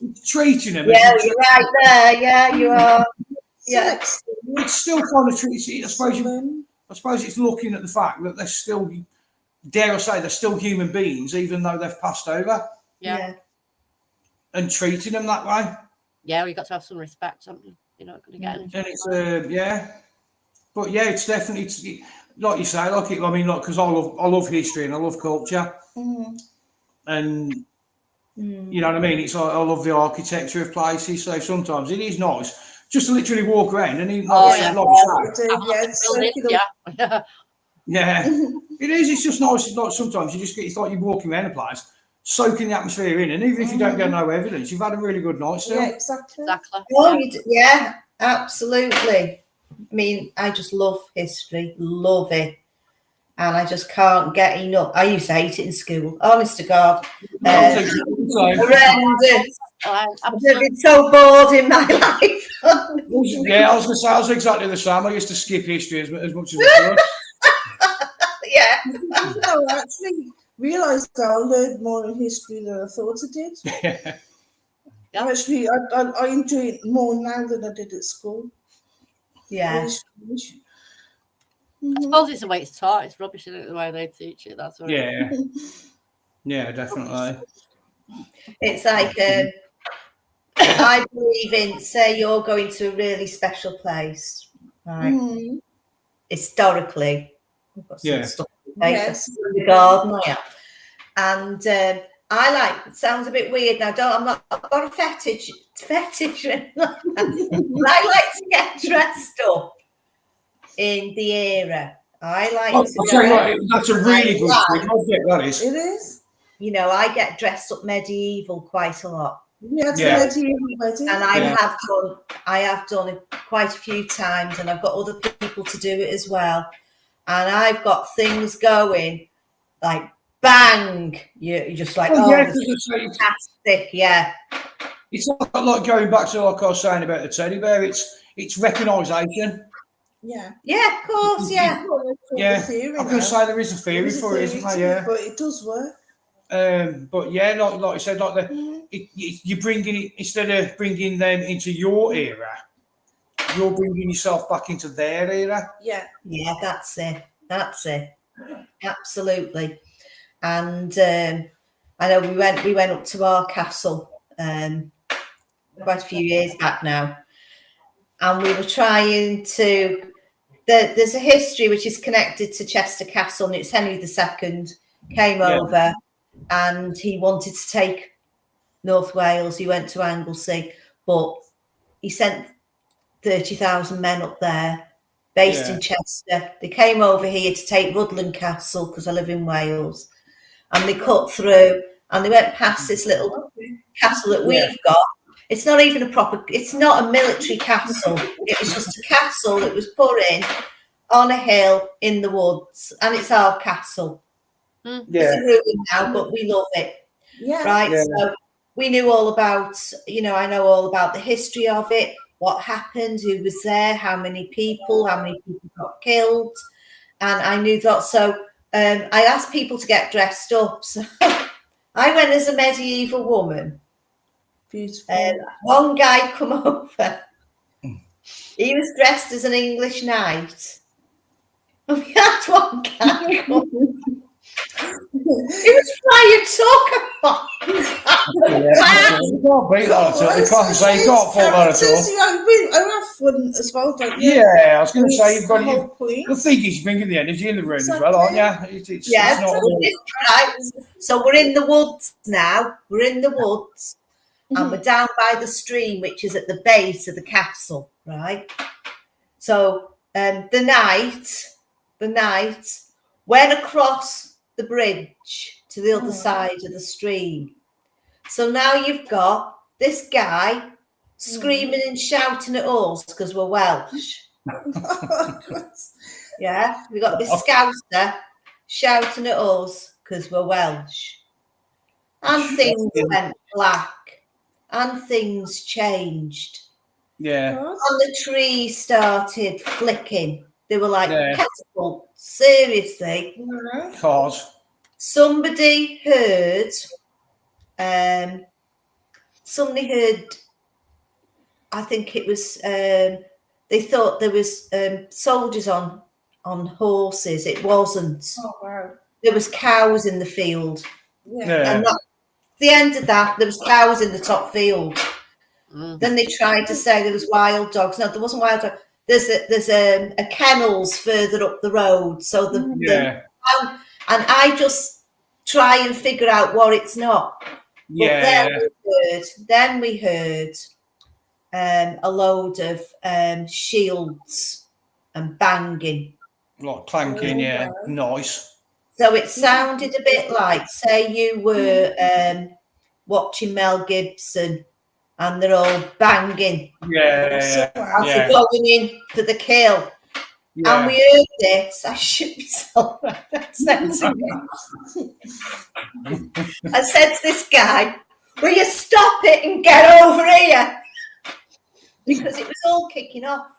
[SPEAKER 3] It's treating them.
[SPEAKER 2] Yeah, you're right there. Yeah, you are. Yeah,
[SPEAKER 3] it's still kind of treating. I suppose it's looking at the fact that they're still, dare I say, they're still human beings, even though they've passed over.
[SPEAKER 4] Yeah.
[SPEAKER 3] And treating them that way.
[SPEAKER 4] Yeah, you've got to have some respect, haven't you? You're not going to get anything.
[SPEAKER 3] And it's but yeah, it's definitely like you say, because I love history and I love culture, and you know what I mean. It's like I love the architecture of places, so sometimes it is nice just to literally walk around and even yeah, it is. It's just nice. Like sometimes you just get. It's like you're walking around a place, soaking the atmosphere in, and even if you don't get no evidence, you've had a really good night still.
[SPEAKER 1] Yeah, exactly.
[SPEAKER 2] Oh, yeah, absolutely. I mean, I just love history, love it, and I just can't get enough. I used to hate it in school. Honest to God, horrendous. I've been so bored in my life.
[SPEAKER 3] Yeah, I was going to say I was exactly the same. I used to skip history as much as I could.
[SPEAKER 2] Yeah.
[SPEAKER 1] I actually realised I learned more in history than I thought I did.
[SPEAKER 4] Yeah.
[SPEAKER 1] Actually, I enjoy it more now than I did at school.
[SPEAKER 2] Yeah.
[SPEAKER 4] I suppose it's the way it's taught. It's rubbish, isn't it, the way they teach it. That's what
[SPEAKER 3] Yeah, definitely.
[SPEAKER 2] It's like I believe in, say you're going to a really special place, right? Historically, we've got some stuff in the garden, and I like. It sounds a bit weird now. I'm not a fetish. But I like to get dressed up in the era. I like to.
[SPEAKER 3] That's a really good thing. I get that is.
[SPEAKER 1] It is.
[SPEAKER 2] You know, I get dressed up medieval quite a lot.
[SPEAKER 1] Medieval wedding.
[SPEAKER 2] And I have done it quite a few times, and I've got other people to do it as well. And I've got things going like bang. You're just like, it's fantastic, yeah.
[SPEAKER 3] It's like going back to like I was saying about the teddy bear. It's recognition.
[SPEAKER 1] Yeah.
[SPEAKER 2] Yeah, of course, yeah.
[SPEAKER 3] Yeah. I'm going to say there is a theory for it, isn't there? Yeah.
[SPEAKER 1] But it does work.
[SPEAKER 3] But yeah, like I said, you're bringing it instead of bringing them into your era. you're bringing yourself back into their era.
[SPEAKER 1] Yeah.
[SPEAKER 2] Yeah, that's it. That's it. Absolutely. And I know we went up to our castle quite a few years back now, and we were trying to. There's a history which is connected to Chester Castle, and it's Henry II came over, and he wanted to take North Wales. He went to Anglesey, but he sent 30,000 men up there, based in Chester. They came over here to take Rutland Castle because I live in Wales, and they cut through and they went past this little castle that we've got. It's not even it's not a military castle. It was just a castle that was put in on a hill in the woods, and it's our castle. It's a ruin now, but we love it.
[SPEAKER 1] Yeah.
[SPEAKER 2] Right. Yeah. So we knew all about, I know all about the history of it, what happened, who was there, how many people got killed. And I knew that. So I asked people to get dressed up. So I went as a medieval woman.
[SPEAKER 1] Beautiful.
[SPEAKER 2] One guy come over. He was dressed as an English knight. And we had one guy come. He was flying talk
[SPEAKER 3] You can't beat that at all. You can't say you can't fault that at all.
[SPEAKER 1] I have fun as well, don't you?
[SPEAKER 3] Yeah, I was going to say you've got
[SPEAKER 1] the whole point.
[SPEAKER 3] the thing is bringing the energy in the room as well, aren't you? It's not
[SPEAKER 2] right. So we're in the woods now. We're in the woods, and we're down by the stream, which is at the base of the castle, right? So the knight went across the bridge to the other side of the stream. So now you've got this guy screaming and shouting at us because we're Welsh. Yeah, we got this Scouser shouting at us because we're Welsh. And things went black and things changed.
[SPEAKER 3] Yeah.
[SPEAKER 2] And the trees started flicking. They were like catapults. Seriously.
[SPEAKER 3] Cause
[SPEAKER 2] Somebody heard, I think it was, they thought there was soldiers on horses. It wasn't.
[SPEAKER 1] Oh, wow.
[SPEAKER 2] There was cows in the field.
[SPEAKER 1] Yeah.
[SPEAKER 2] And at the end of that, there was cows in the top field. Then they tried to say there was wild dogs. No, there wasn't wild dogs. There's a kennels further up the road. So and I just try and figure out what it's not.
[SPEAKER 3] Yeah.
[SPEAKER 2] But then we heard a load of shields and banging.
[SPEAKER 3] Like clanking, nice.
[SPEAKER 2] So it sounded a bit like, say you were watching Mel Gibson and they're all banging.
[SPEAKER 3] Yeah.
[SPEAKER 2] They're going in for the kill. Yeah. And we heard this. I shook myself. I said to this guy, will you stop it and get over here? Because it was all kicking off.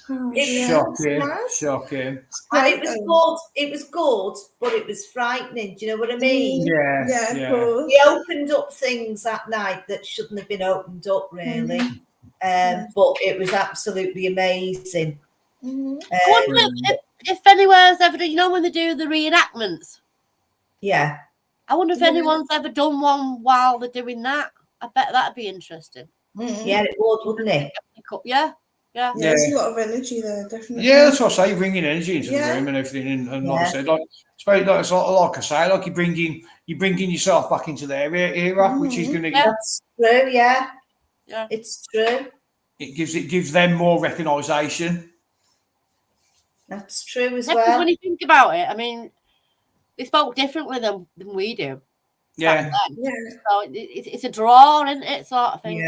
[SPEAKER 3] Shocking.
[SPEAKER 2] And it was good, but it was frightening. Do you know what I mean?
[SPEAKER 1] Yeah, of course.
[SPEAKER 2] We opened up things that night that shouldn't have been opened up, really. But it was absolutely amazing.
[SPEAKER 4] I wonder if anywhere's ever, when they do the reenactments.
[SPEAKER 2] Yeah.
[SPEAKER 4] I wonder if anyone's ever done one while they're doing that. I bet that'd be interesting.
[SPEAKER 2] Yeah, it would, wouldn't it?
[SPEAKER 4] Yeah.
[SPEAKER 1] There's a lot of energy there, definitely.
[SPEAKER 3] Yeah, that's what I say. Bringing energy into the room and everything, and like I said, like I say, like you're bringing yourself back into their era, which is going to.
[SPEAKER 2] That's true. Yeah, it's true.
[SPEAKER 3] It gives them more recognition.
[SPEAKER 2] That's true as
[SPEAKER 4] well. When you think about it, I mean, they spoke differently than we do.
[SPEAKER 3] Yeah.
[SPEAKER 4] So it's a draw, isn't it, sort of thing?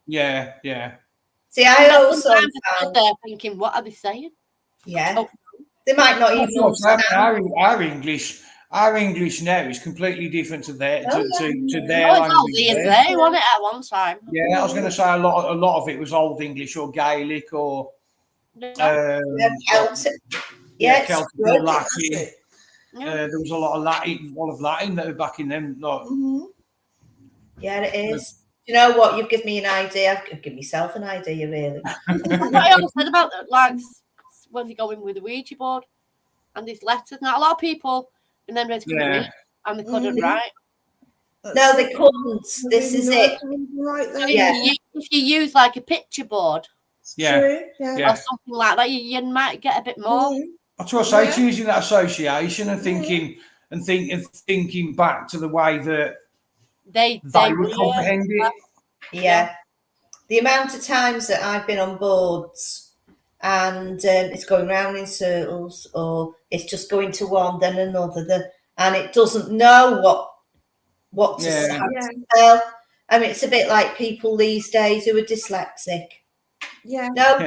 [SPEAKER 3] Yeah.
[SPEAKER 2] See, I also
[SPEAKER 4] found there thinking, what are they saying?
[SPEAKER 2] Yeah, they might not even understand.
[SPEAKER 3] Our English now is completely different to their to their
[SPEAKER 4] language. They want it at one time.
[SPEAKER 3] Yeah, I was going to say a lot of it was Old English or Gaelic or
[SPEAKER 2] Celtic.
[SPEAKER 3] Celtic or Latin. There was a lot of Latin that were back in them. Like,
[SPEAKER 2] yeah, it is. You know what? You've given me an idea. I've given myself an idea, really.
[SPEAKER 4] What I always said about that, like when they go in with a Ouija board and these letters. Now, a lot of people remember they couldn't read and they couldn't write.
[SPEAKER 2] No, they couldn't. This is it.
[SPEAKER 1] Right
[SPEAKER 4] So
[SPEAKER 1] there.
[SPEAKER 4] if you use like a picture board
[SPEAKER 1] True.
[SPEAKER 4] or something like that, you might get a bit more.
[SPEAKER 3] That's what I say. It's using that association and thinking thinking back to the way that
[SPEAKER 4] they
[SPEAKER 3] would comprehend it.
[SPEAKER 2] Yeah. The amount of times that I've been on boards and it's going round in circles, or it's just going to one, then another, and it doesn't know what to tell. I mean, it's a bit like people these days who are dyslexic.
[SPEAKER 1] Yeah.
[SPEAKER 2] No,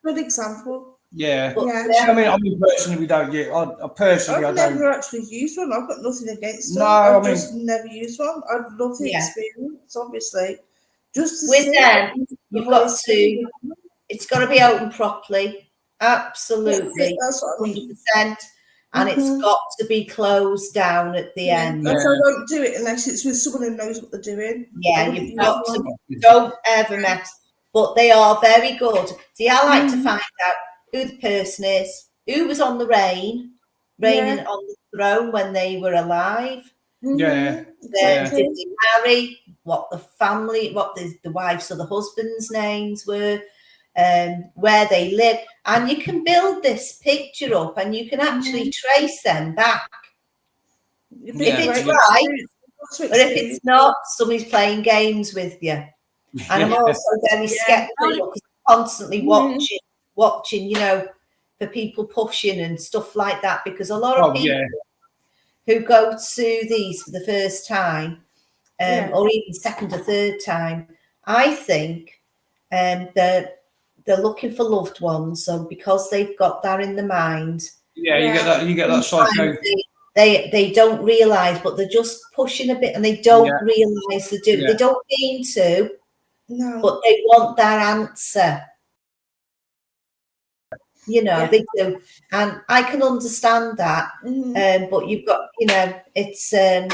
[SPEAKER 1] Good example.
[SPEAKER 3] Yeah.
[SPEAKER 1] Yeah.
[SPEAKER 3] I mean, personally, we don't get. I personally,
[SPEAKER 1] I've
[SPEAKER 3] I don't.
[SPEAKER 1] never actually used one. I've got nothing against them.
[SPEAKER 3] No,
[SPEAKER 1] I've
[SPEAKER 3] I mean,
[SPEAKER 1] just never used one. I'd love the experience, obviously. Just to
[SPEAKER 2] with
[SPEAKER 1] see
[SPEAKER 2] them, you've got to. It's got to be open properly. Absolutely,
[SPEAKER 1] that's what I mean.
[SPEAKER 2] 100%, and it's got to be closed down at the end.
[SPEAKER 1] So I don't do it unless it's with someone who knows what they're doing.
[SPEAKER 2] Yeah, you've got to. Don't ever mess. But they are very good. See, I like to find out who the person is, who was on the reigning on the throne when they were alive.
[SPEAKER 3] Yeah.
[SPEAKER 2] Did they marry? What the family, what the wife's or the husband's names were, where they live. And you can build this picture up and you can actually trace them back. If it's right, but if it's not, somebody's playing games with you. And I'm also very skeptical because I'm constantly watching, you know, for people pushing and stuff like that, because a lot of people who go to these for the first time, or even second or third time, I think they're looking for loved ones. So because they've got that in the mind,
[SPEAKER 3] you get that psycho.
[SPEAKER 2] They don't realise, but they're just pushing a bit, and they don't realise they're doing. They don't mean to. No. But they want that answer. You know, they do. And I can understand that. But you've got, you know, it's, I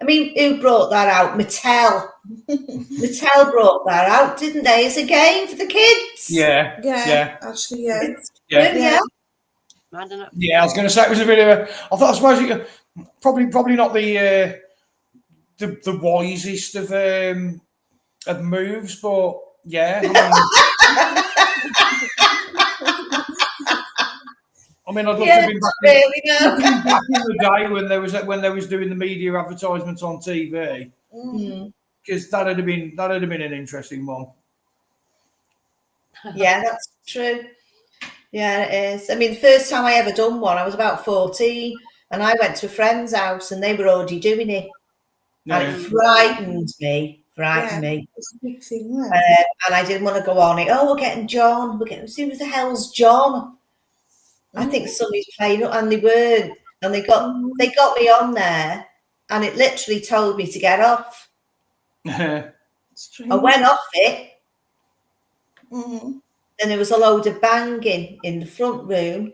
[SPEAKER 2] mean, who brought that out? Mattel. Mattel brought that out, didn't they, as a game for the kids?
[SPEAKER 3] Yeah.
[SPEAKER 1] Actually,
[SPEAKER 3] yeah.
[SPEAKER 4] I don't know.
[SPEAKER 3] Yeah, I was going to say it was a bit of a. I suppose it, probably not the wisest of moves, but yeah. I mean, I'd love to have been back in the day when they was doing the media advertisements on TV, because that'd have been an interesting one.
[SPEAKER 2] Yeah, that's true. Yeah, it is. I mean, the first time I ever done one, I was about 14, and I went to a friend's house, and they were already doing it, and it frightened me.
[SPEAKER 1] It's a big thing,
[SPEAKER 2] and I didn't want to go on it. Oh, we're getting John. Who the hell's John? I think somebody's playing up, and they weren't. And they got me on there, and it literally told me to get off. I went off it. And there was a load of banging in the front room.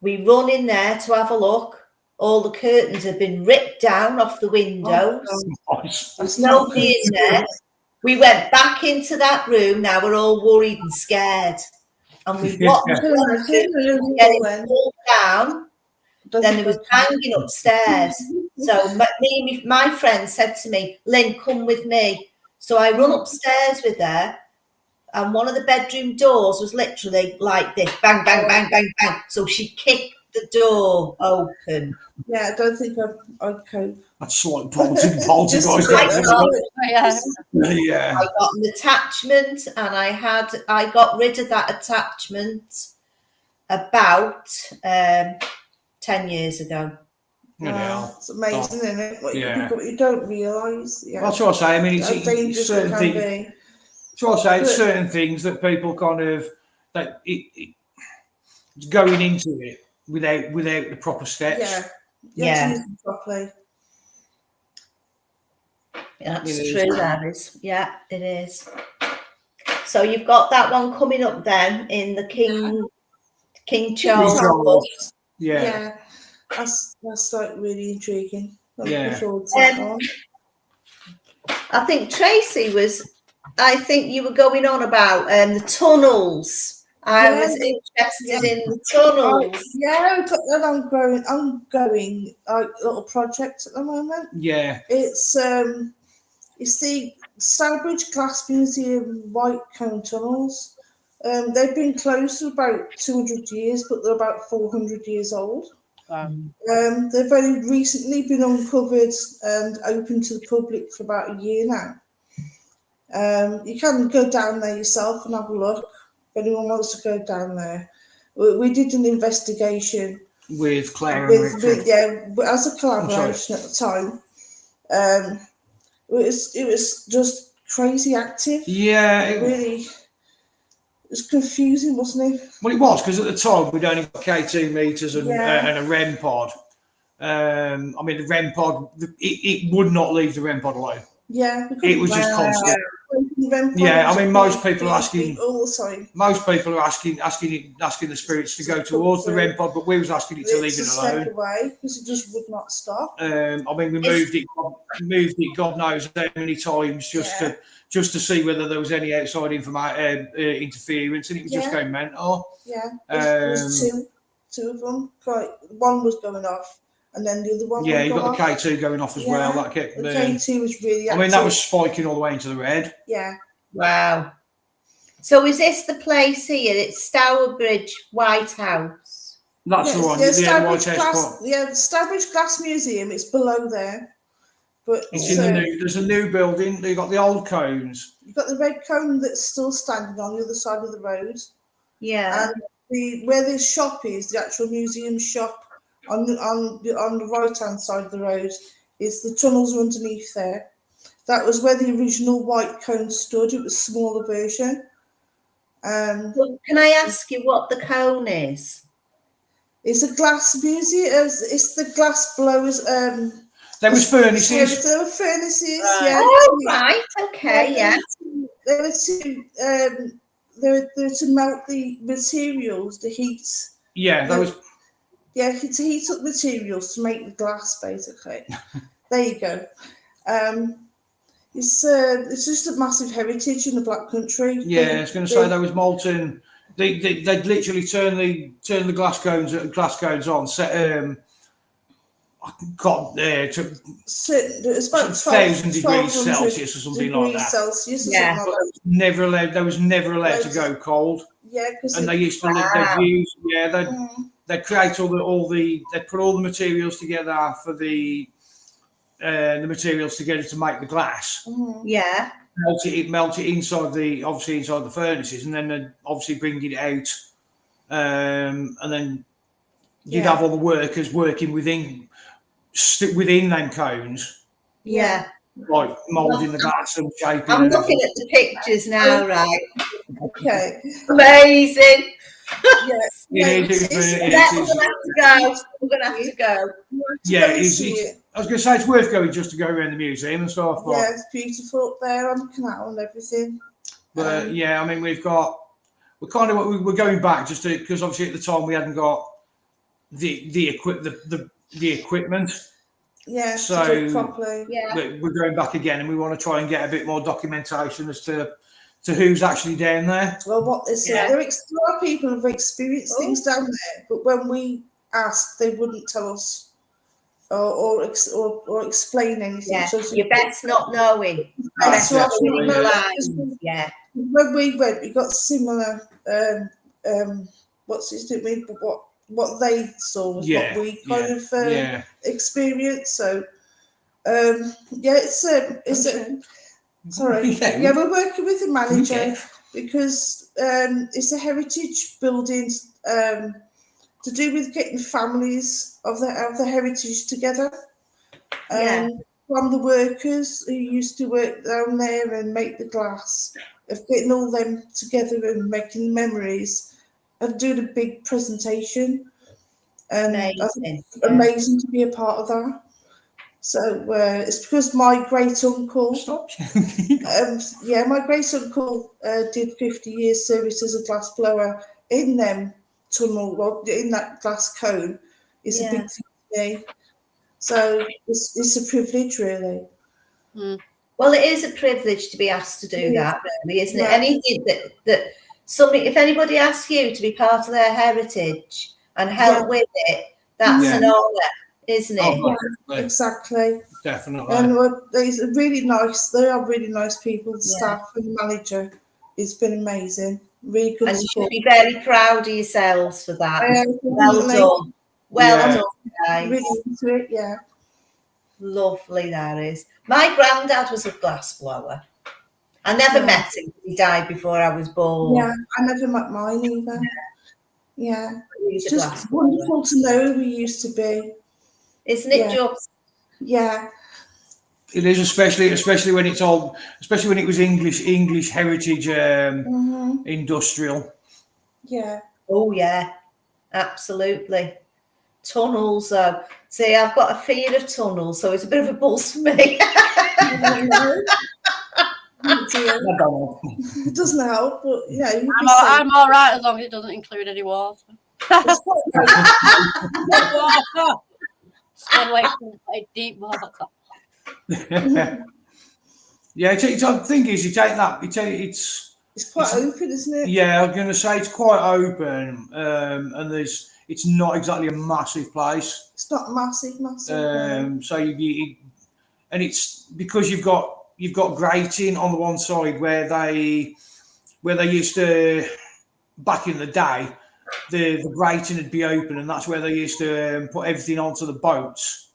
[SPEAKER 2] We run in there to have a look. All the curtains had been ripped down off the windows. There's nobody in there. We went back into that room. Now we're all worried and scared. And we watched getting pulled down. Then there was banging upstairs. So my friend said to me, Lynn, come with me. So I run upstairs with her. And one of the bedroom doors was literally like this, bang, bang, bang, bang, bang. So she kicked the door open.
[SPEAKER 1] Yeah, I don't think I'd cope.
[SPEAKER 3] That's like poltergeist.
[SPEAKER 2] I got an attachment, and I got rid of that attachment about 10 years ago.
[SPEAKER 1] Wow, it's amazing, isn't it? What you don't realise. Yeah.
[SPEAKER 3] That's what I say. I mean, it's certain
[SPEAKER 1] it
[SPEAKER 3] things. So I say it's certain things that people kind of it's going into it without the proper steps.
[SPEAKER 1] Yeah. Use them properly.
[SPEAKER 2] That's true. That is. Yeah, it is. So you've got that one coming up then in the King Charles.
[SPEAKER 1] Yeah. That's like really intriguing. I'm looking forward to that one.
[SPEAKER 2] I think Tracy was. I think you were going on about the tunnels. I was interested in the tunnels.
[SPEAKER 1] We've got an ongoing little project at the moment.
[SPEAKER 3] Yeah.
[SPEAKER 1] It's the Stourbridge Glass Museum White Cone Tunnels. They've been closed for about 200 years, but they're about 400 years old.
[SPEAKER 4] Wow.
[SPEAKER 1] They've only recently been uncovered and open to the public for about a year now. You can go down there yourself and have a look if anyone wants to go down there. We did an investigation
[SPEAKER 3] With Claire and Richard.
[SPEAKER 1] as a collaboration at the time. It was just crazy active.
[SPEAKER 3] Yeah.
[SPEAKER 1] It was confusing, wasn't it?
[SPEAKER 3] Well, it was, because at the time we'd only got K2 meters and a REM pod. I mean, the REM pod, it would not leave the REM pod alone.
[SPEAKER 1] Yeah.
[SPEAKER 3] It was just constant. Yeah, I mean, most people are asking. Most people are asking the spirits to go towards the REM pod, but we was asking it to leave it alone.
[SPEAKER 1] Step away because it just would not stop.
[SPEAKER 3] I mean, we moved it. God knows how many times just to see whether there was any outside interference, and it was just going mental.
[SPEAKER 1] Yeah, there's two of them. One was going off, and then the other one.
[SPEAKER 3] Yeah, you got the K2 going off as well. That kept
[SPEAKER 1] the K2 was really active.
[SPEAKER 3] I mean, that was spiking all the way into the red.
[SPEAKER 1] Yeah.
[SPEAKER 2] Wow. So is this the place here? It's Stourbridge White House.
[SPEAKER 3] That's the one.
[SPEAKER 1] The Stourbridge Glass Museum. It's below there. But
[SPEAKER 3] it's in there's a new building. You've got the old cones.
[SPEAKER 1] You've got the red cone that's still standing on the other side of the road.
[SPEAKER 2] Yeah.
[SPEAKER 1] And where the shop is, the actual museum shop on the right hand side of the road, is the tunnels are underneath there. That was where the original white cone stood. It was a smaller version.
[SPEAKER 2] Well, can I ask you what the cone is?
[SPEAKER 1] It's a glass museum. It's the glass blowers.
[SPEAKER 3] There was furnaces.
[SPEAKER 1] There were furnaces.
[SPEAKER 4] Right.
[SPEAKER 1] Yeah.
[SPEAKER 2] Oh, right. Okay. Yeah.
[SPEAKER 1] There were to melt the materials, the heat.
[SPEAKER 3] Yeah, that was.
[SPEAKER 1] Yeah, to heat up materials to make the glass, basically. There you go. It's just a massive heritage in the Black Country.
[SPEAKER 3] Yeah, I was going to say there was molten. They'd literally turn the glass cones on. Set
[SPEAKER 1] it's about
[SPEAKER 3] 1,000 degrees Celsius or something like that.
[SPEAKER 1] Celsius or
[SPEAKER 2] Yeah.
[SPEAKER 1] something like that.
[SPEAKER 3] Never allowed. They was never allowed to go cold.
[SPEAKER 1] Yeah, because
[SPEAKER 3] And they used to. They'd create they'd put all the materials together for the materials together to make the glass.
[SPEAKER 2] Yeah.
[SPEAKER 3] Melt it inside the furnaces, and then they'd obviously bring it out, and then you'd have all the workers working within them cones.
[SPEAKER 2] Yeah.
[SPEAKER 3] Like moulding the glass and shaping.
[SPEAKER 2] I'm looking at the pictures now, right?
[SPEAKER 1] Okay.
[SPEAKER 2] Amazing.
[SPEAKER 1] Yes.
[SPEAKER 3] It is.
[SPEAKER 2] We're gonna have to go.
[SPEAKER 3] Yeah, I was going to say it's worth going just to go around the museum and stuff. But,
[SPEAKER 1] yeah, it's beautiful up there on the canal and everything.
[SPEAKER 3] But yeah, I mean, we're going back just because obviously at the time we hadn't got the equipment.
[SPEAKER 1] Yeah,
[SPEAKER 3] so
[SPEAKER 1] to do it properly.
[SPEAKER 2] Yeah.
[SPEAKER 3] We're going back again, and we want to try and get a bit more documentation as to who's actually down there.
[SPEAKER 1] Well, there are people who've experienced things down there, but when we asked, they wouldn't tell us or explain anything.
[SPEAKER 2] Yeah,
[SPEAKER 1] So
[SPEAKER 2] you're best not knowing. Yeah.
[SPEAKER 1] When we went, we got similar. What they saw was what we kind of experienced. So, sorry. Yeah, we're working with the manager because it's a heritage building to do with getting families of the heritage together. From the workers who used to work down there and make the glass, of getting all them together and making memories and doing a big presentation. Amazing to be a part of that. So it's because my great uncle. My great uncle did 50 years service as a glass blower in them tunnel, in that glass cone. It's a big thing for me. So it's a privilege, really.
[SPEAKER 2] Well, it is a privilege to be asked to do
[SPEAKER 1] It is.
[SPEAKER 2] that, really, isn't it?
[SPEAKER 1] Yeah.
[SPEAKER 2] Anything that somebody, if anybody asks you to be part of their heritage and help with it, that's
[SPEAKER 3] Yeah.
[SPEAKER 2] an honour, isn't it?
[SPEAKER 3] Oh,
[SPEAKER 1] Yeah,
[SPEAKER 3] definitely.
[SPEAKER 1] exactly.
[SPEAKER 3] Definitely.
[SPEAKER 1] And it's really nice. They are really nice people. The
[SPEAKER 2] Yeah.
[SPEAKER 1] staff and the manager. It's been amazing. Really good
[SPEAKER 2] And you
[SPEAKER 1] support.
[SPEAKER 2] should be very proud of yourselves for that. Well
[SPEAKER 1] Definitely.
[SPEAKER 2] done. Well
[SPEAKER 3] Yeah.
[SPEAKER 2] done, guys.
[SPEAKER 1] Really into it, yeah.
[SPEAKER 2] Lovely, that is. My granddad was a glass blower. I never met him. He died before I was born.
[SPEAKER 1] Yeah, I never met mine either. Yeah.
[SPEAKER 2] He was
[SPEAKER 1] It's
[SPEAKER 2] a
[SPEAKER 1] just
[SPEAKER 2] glass blower.
[SPEAKER 1] wonderful to know who we used to be.
[SPEAKER 2] Isn't it
[SPEAKER 1] Yeah.
[SPEAKER 2] just?
[SPEAKER 1] Yeah.
[SPEAKER 3] It is, especially when it's all, especially when it was English heritage industrial.
[SPEAKER 1] Yeah.
[SPEAKER 2] Oh, yeah, absolutely. Tunnels, though. See, I've got a fear of tunnels, so it's a bit of a buzz for me.
[SPEAKER 1] It doesn't help, but yeah, you'd be
[SPEAKER 4] I'm all right as long as it doesn't include any water.
[SPEAKER 1] It's quite
[SPEAKER 4] Stay away from deep water.
[SPEAKER 3] Yeah, the thing is,
[SPEAKER 1] it's quite open, isn't it?
[SPEAKER 3] yeah, I'm going to say it's quite open, and it's not exactly a massive place.
[SPEAKER 1] It's not massive. No.
[SPEAKER 3] So and it's because you've got grating on the one side where they used to, back in the day, the grating would be open, and that's where they used to put everything onto the boats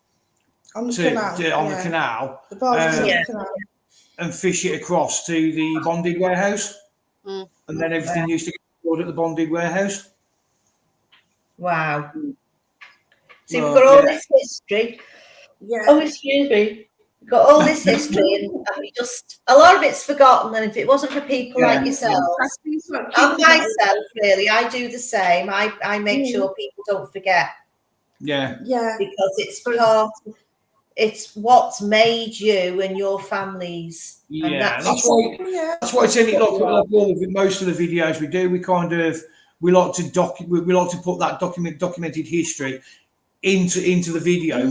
[SPEAKER 1] On the
[SPEAKER 3] the canal,
[SPEAKER 1] The barges on the canal.
[SPEAKER 3] and fish it across to the bonded warehouse, and then everything used to get stored at the bonded warehouse.
[SPEAKER 2] Wow. See, we've got all this history.
[SPEAKER 1] Yeah.
[SPEAKER 2] Oh, excuse me. We've got all this history, and we just, a lot of it's forgotten. And if it wasn't for people like yourselves, and myself, really, I do the same. I make sure people don't forget.
[SPEAKER 3] Yeah.
[SPEAKER 1] Yeah.
[SPEAKER 2] Because it's what's made you and your families.
[SPEAKER 3] Yeah,
[SPEAKER 2] And
[SPEAKER 3] that's why it's in it. Like most of the videos we do, we like to put that documented history into the video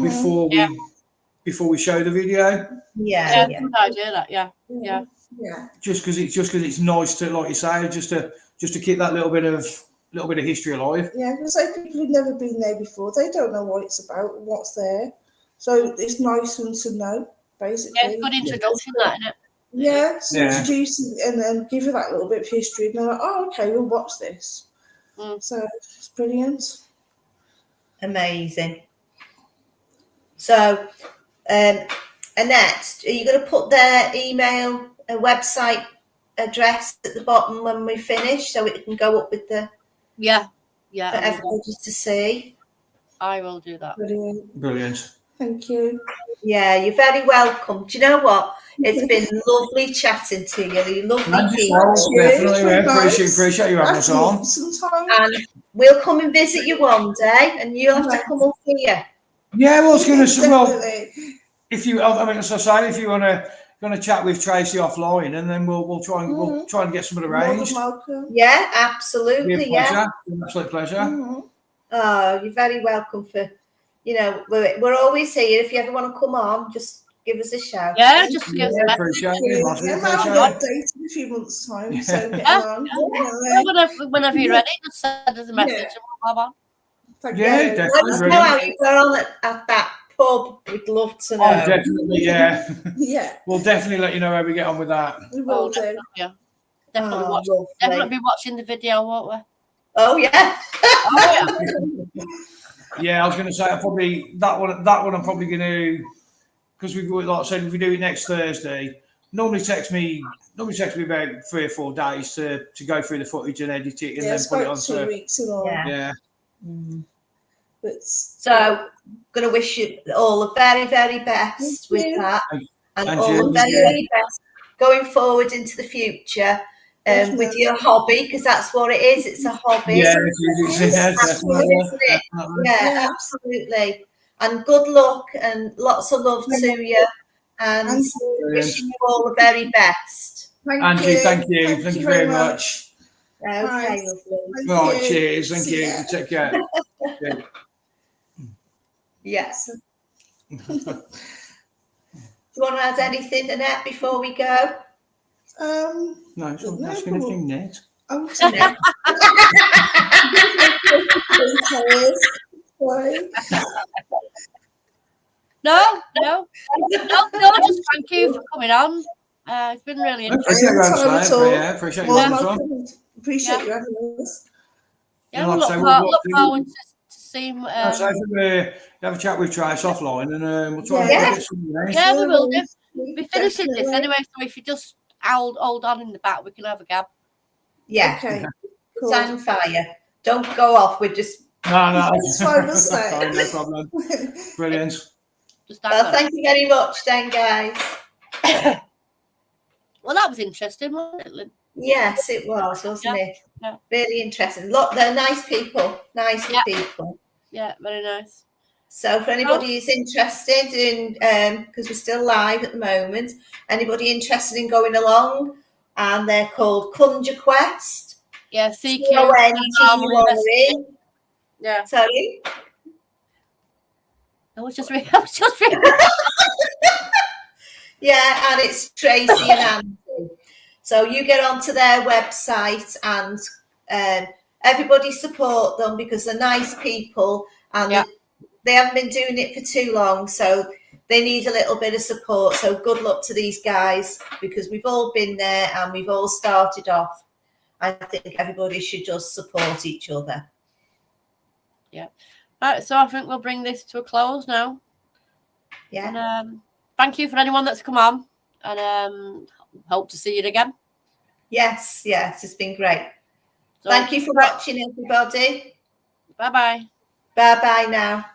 [SPEAKER 3] before we show the video.
[SPEAKER 2] Yeah.
[SPEAKER 4] Good idea. That yeah.
[SPEAKER 3] Just because it's nice to, like you say, just to keep that little bit of history alive.
[SPEAKER 1] Yeah, because people who've never been there before, they don't know what it's about and what's there. So it's nice for them to know, basically.
[SPEAKER 4] Yeah, it's good introduction, that, isn't it?
[SPEAKER 1] Yeah, so introduce and then give you that little bit of history, and they're like, oh, okay, we'll watch this. So it's brilliant.
[SPEAKER 2] Amazing. So, Annette, are you going to put their email and website address at the bottom when we finish, so it can go up with the
[SPEAKER 4] Yeah.
[SPEAKER 2] for everybody to see?
[SPEAKER 4] I will do that.
[SPEAKER 3] Brilliant.
[SPEAKER 1] Thank you.
[SPEAKER 2] Yeah, you're very welcome. Do you know what? It's been lovely chatting to you. You lovely people.
[SPEAKER 3] Definitely, appreciate you having us on.
[SPEAKER 2] And we'll come and visit you one day, and you'll have to come up here.
[SPEAKER 3] Yeah, well, I was going to say, if you want to chat with Tracy offline, and then we'll try and get something arranged.
[SPEAKER 2] Yeah, absolutely. Yeah,
[SPEAKER 3] absolute pleasure.
[SPEAKER 2] Oh, you're very welcome. We're always here. If you ever want to come on, just give us a shout.
[SPEAKER 4] Yeah, just give us a
[SPEAKER 1] appreciate it. I'll update in a few months' time. So
[SPEAKER 4] whenever you're ready, just send us a message and we'll have on.
[SPEAKER 3] Yeah, definitely.
[SPEAKER 2] Let us know how you got on at that pub. We'd love to know.
[SPEAKER 3] Oh, definitely, yeah.
[SPEAKER 1] Yeah.
[SPEAKER 3] We'll definitely let you know how we get on with that.
[SPEAKER 1] We will do.
[SPEAKER 4] Yeah. Definitely be watching the video, won't we?
[SPEAKER 2] Oh yeah.
[SPEAKER 3] Yeah, I was going to say that one. I'm probably going to, because like I said, if we do it next Thursday, normally takes me about 3 or 4 days to go through the footage and edit it and then put it on.
[SPEAKER 1] 2 weeks and all.
[SPEAKER 3] Yeah.
[SPEAKER 2] So, going to wish you all the very, very best with that, and all the very, very best going forward into the future. With your hobby, because that's what it is. It's a hobby.
[SPEAKER 3] Yeah,
[SPEAKER 2] yeah, absolutely. And good luck and lots of love to you. And wishing you all the very best.
[SPEAKER 3] Thank you very much.
[SPEAKER 2] Okay, lovely.
[SPEAKER 3] Oh, cheers. Thank you. Take care.
[SPEAKER 2] Yes. you want to add anything, Annette, before we go?
[SPEAKER 3] No, it's not asking anything, Ned.
[SPEAKER 1] I'm
[SPEAKER 2] No.
[SPEAKER 4] No, just thank you for coming on. It's been really interesting.
[SPEAKER 3] Appreciate you having us.
[SPEAKER 1] Appreciate you having us.
[SPEAKER 4] Yeah, we'll look forward to seeing.
[SPEAKER 3] You have a chat with Trace offline, and we'll try and get something nice.
[SPEAKER 4] Yeah, we will do. We're finishing this anyway, so if you just hold on in the back, we can have a gab.
[SPEAKER 2] Yeah.
[SPEAKER 1] Okay.
[SPEAKER 2] Cool. It's on fire. Don't go off. We're just.
[SPEAKER 3] No.
[SPEAKER 1] That's fine. We'll stay.
[SPEAKER 3] No problem. Brilliant.
[SPEAKER 2] Well, thank you very much, then, guys.
[SPEAKER 4] Well, that was interesting, wasn't it, Lynn?
[SPEAKER 2] Yes, it was, wasn't it?
[SPEAKER 4] Yeah.
[SPEAKER 2] Really interesting. Look, they're nice people. Nice people.
[SPEAKER 4] Yeah, very nice.
[SPEAKER 2] So, for anybody who's interested in, because we're still live at the moment, anybody interested in going along, and they're called Conjure Quest.
[SPEAKER 4] Yeah,
[SPEAKER 2] CQNGURE.
[SPEAKER 4] Yeah.
[SPEAKER 2] Sorry.
[SPEAKER 4] I was just reading.
[SPEAKER 2] Yeah, and it's Tracy and Andy. So you get onto their website, and everybody support them because they're nice people, and they haven't been doing it for too long, so they need a little bit of support. So good luck to these guys, because we've all been there and we've all started off. I think everybody should just support each other.
[SPEAKER 4] Yeah. All right, so I think we'll bring this to a close now.
[SPEAKER 2] Yeah.
[SPEAKER 4] And thank you for anyone that's come on, and hope to see you again.
[SPEAKER 2] Yes, it's been great.
[SPEAKER 4] So,
[SPEAKER 2] thank you for watching, everybody.
[SPEAKER 4] Bye-bye.
[SPEAKER 2] Bye-bye now.